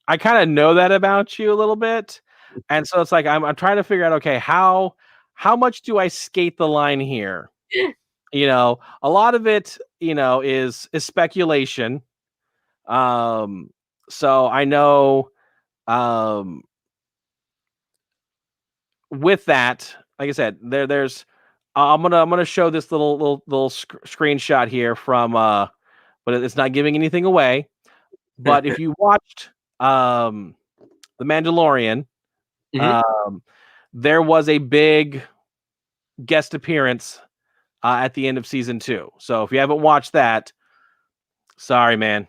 I kind of know that about you a little bit, and so it's like I'm trying to figure out, okay, how much do I skate the line here? A lot of it, is speculation. So I know, with that, like I said, there's I'm gonna show this little screenshot here from but it's not giving anything away. But if you watched The Mandalorian, there was a big guest appearance at the end of season 2. So if you haven't watched that, sorry, man.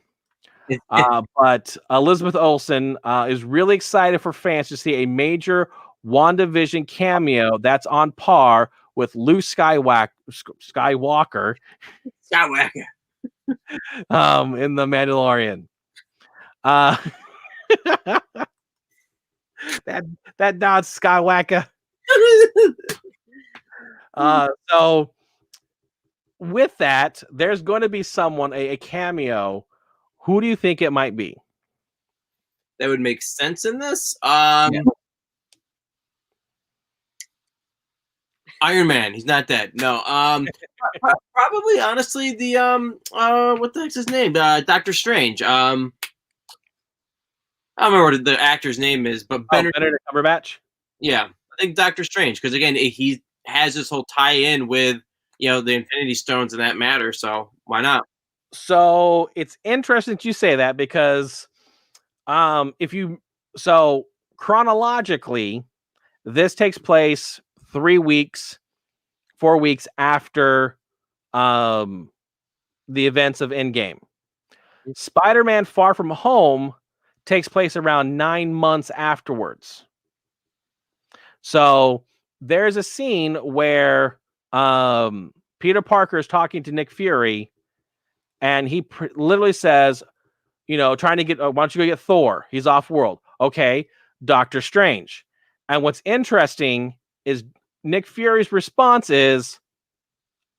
But Elizabeth Olsen is really excited for fans to see a major WandaVision cameo that's on par with Luke Skywalker in The Mandalorian. that nod, Skywalker. So with that, there's going to be someone, a cameo. Who do you think it might be? That would make sense in this. Iron Man. He's not dead. No. Probably, honestly, the what the heck's his name? Doctor Strange. I don't remember what the actor's name is, but Benedict Cumberbatch. Yeah, I think Doctor Strange, because again, has this whole tie-in with, you know, the Infinity Stones and that matter. So why not? So it's interesting that you say that because so chronologically, this takes place 4 weeks after the events of Endgame. Spider-Man Far From Home takes place around 9 months afterwards. So there's a scene where Peter Parker is talking to Nick Fury, and he literally says, you know, trying to get, why don't you go get Thor? He's off world. Okay, Doctor Strange. And what's interesting is Nick Fury's response is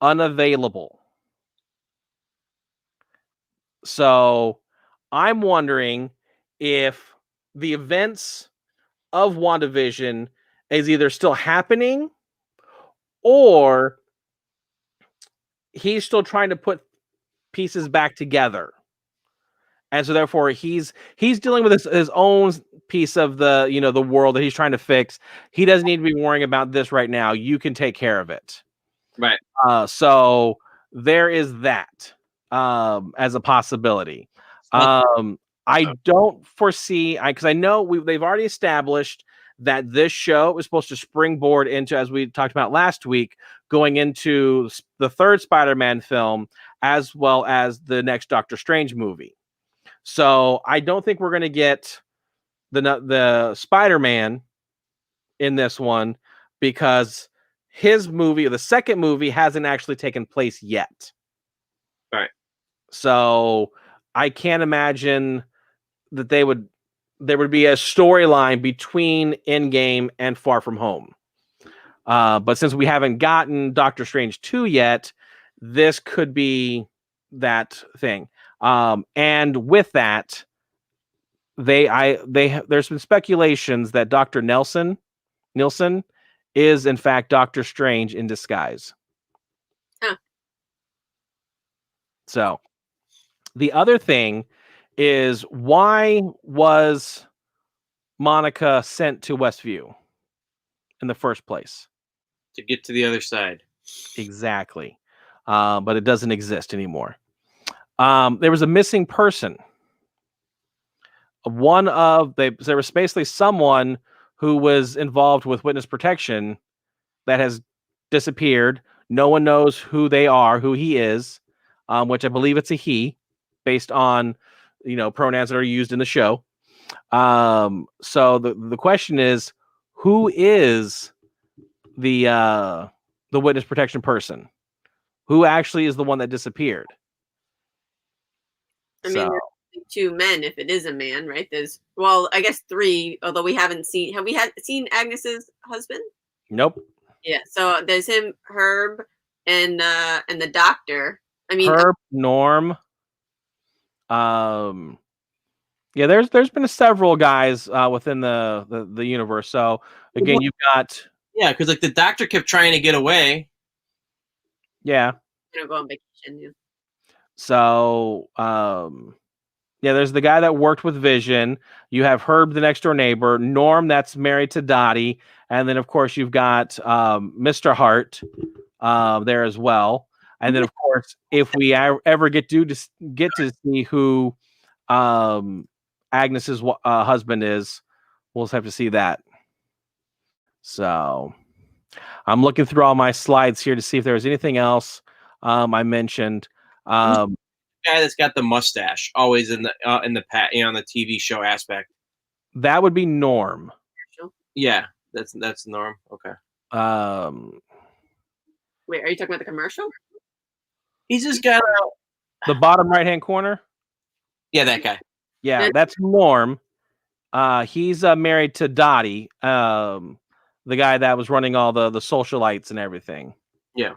unavailable. So I'm wondering if the events of WandaVision is either still happening or he's still trying to put pieces back together. And so therefore he's dealing with his own piece of the, you know, the world that he's trying to fix. He doesn't need to be worrying about this right now. You can take care of it. Right. So there is that as a possibility. I don't foresee, because I know they've already established that this show is supposed to springboard into, as we talked about last week, going into the third Spider-Man film, as well as the next Doctor Strange movie. So I don't think we're going to get the Spider-Man in this one because his movie, the second movie, hasn't actually taken place yet. Right. So I can't imagine that there would be a storyline between Endgame and Far From Home. But since we haven't gotten Doctor Strange 2 yet, this could be that thing. And with that, there's been speculations that Dr. Nielsen is in fact Doctor Strange in disguise. Huh. So the other thing is, why was Monica sent to Westview in the first place? To get to the other side. Exactly. But it doesn't exist anymore. There was a missing person. There was basically someone who was involved with witness protection that has disappeared. No one knows who they are, who he is, which I believe it's a he, based on, you know, pronouns that are used in the show. So the question is, who is the witness protection person? Who actually is the one that disappeared? I mean, there's 2 men if it is a man, right? There's, well, I guess 3, although we haven't seen. Have we seen Agnes's husband? Nope. Yeah. So there's him, Herb, and the doctor. I mean, Herb, Norm. Yeah, there's been several guys within the universe. So again, you've got, yeah, because like the doctor kept trying to get away. Yeah. Gonna go on vacation. Yeah. So yeah, there's the guy that worked with Vision. You have Herb, the next door neighbor. Norm, that's married to Dottie, and then of course you've got Mr. Hart there as well. And then of course, if we ever get to see who Agnes's husband is, we'll just have to see that. So I'm looking through all my slides here to see if there was anything else I mentioned. Guy that's got the mustache, always in the on the TV show aspect. That would be Norm. Yeah, that's Norm. Okay. Wait, are you talking about the commercial? He's just got the bottom right hand corner. Yeah, that guy. Yeah, that's Norm. He's married to Dottie, the guy that was running all the socialites and everything. Yeah.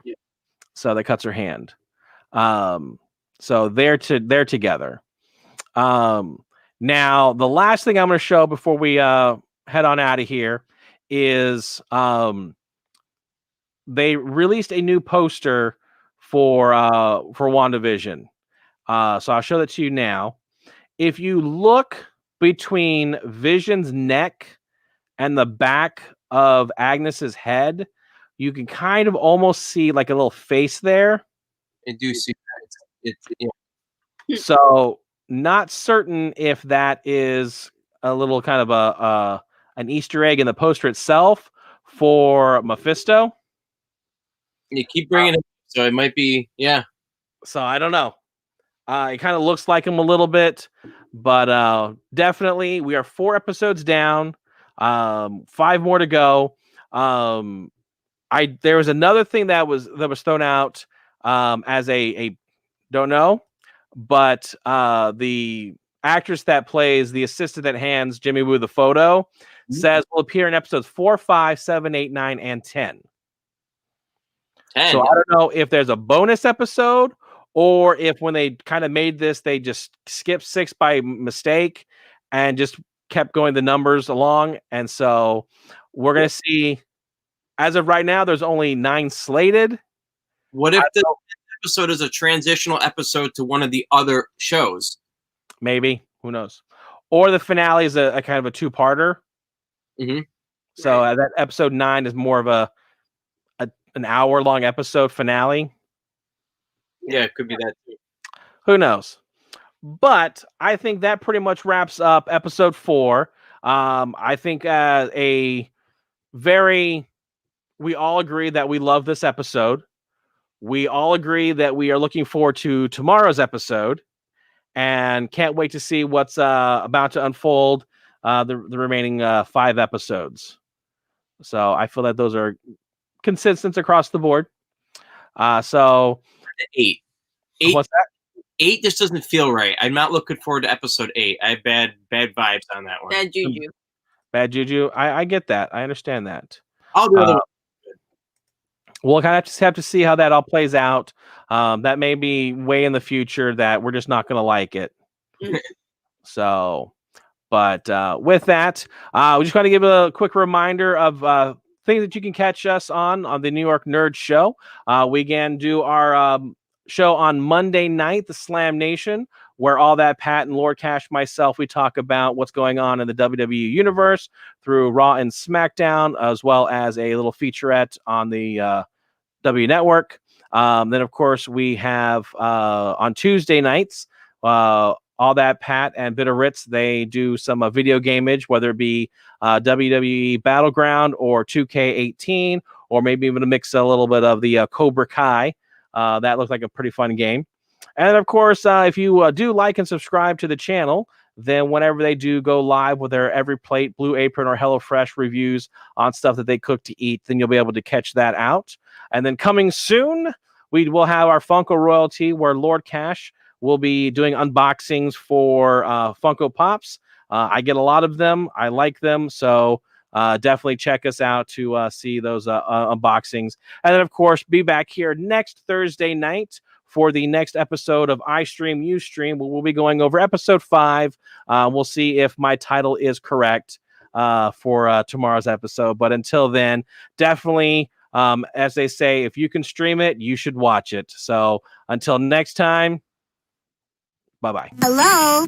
So that cuts her hand. So they're together. Now the last thing I'm going to show before we head on out of here is they released a new poster for WandaVision. So I'll show that to you now. If you look between Vision's neck and the back of Agnes's head, you can kind of almost see like a little face there. I do see that. So not certain if that is a little kind of an Easter egg in the poster itself for Mephisto. You keep bringing it, so it might be, yeah. So I don't know. It kind of looks like him a little bit, but definitely we are 4 episodes down, 5 more to go. There was another thing that was thrown out as a don't know, but the actress that plays the assistant that hands Jimmy Woo the photo says will appear in episodes 4, 5, 7, 8, 9, and 10. 10. So I don't know if there's a bonus episode or if when they kind of made this, they just skipped 6 by mistake and just kept going the numbers along. And so we're going to see, as of right now, there's only 9 slated. What if the episode is a transitional episode to one of the other shows? Maybe. Who knows? Or the finale is a kind of a 2-parter. Mm-hmm. So that episode 9 is more of an hour-long episode finale. Yeah, it could be that too. Who knows? But I think that pretty much wraps up episode 4. I think we all agree that we love this episode. We all agree that we are looking forward to tomorrow's episode and can't wait to see what's about to unfold the remaining 5 episodes. So I feel that those are consistent across the board. So 8. What's that? 8 just doesn't feel right. I'm not looking forward to episode 8. I have bad vibes on that one. Bad juju. Bad juju. I get that. I understand that. All the other We'll kind of have to see how that all plays out. That may be way in the future that we're just not going to like it. So, but with that, we just want to give a quick reminder of things that you can catch us on the New York Nerd Show. We again do our show on Monday night, the Slam Nation, where AllThatPat and Lord Cash, myself, we talk about what's going on in the WWE universe through Raw and SmackDown, as well as a little featurette on the W Network. Then, of course, we have on Tuesday nights, AllThatPat and BitOfRits, they do some video gameage, whether it be WWE Battleground or 2K18, or maybe even a mix a little bit of the Cobra Kai. That looks like a pretty fun game. And of course, if you do like and subscribe to the channel, then whenever they do go live with their Every Plate, Blue Apron, or HelloFresh reviews on stuff that they cook to eat, then you'll be able to catch that out. And then coming soon, we will have our Funko Royalty, where Lord Cash will be doing unboxings for Funko Pops. I get a lot of them. I like them. So definitely check us out to see those unboxings. And then, of course, be back here next Thursday night for the next episode of I Stream, You Stream. We'll be going over episode 5. We'll see if my title is correct for tomorrow's episode. But until then, definitely, as they say, if you can stream it, you should watch it. So until next time, bye-bye. Hello?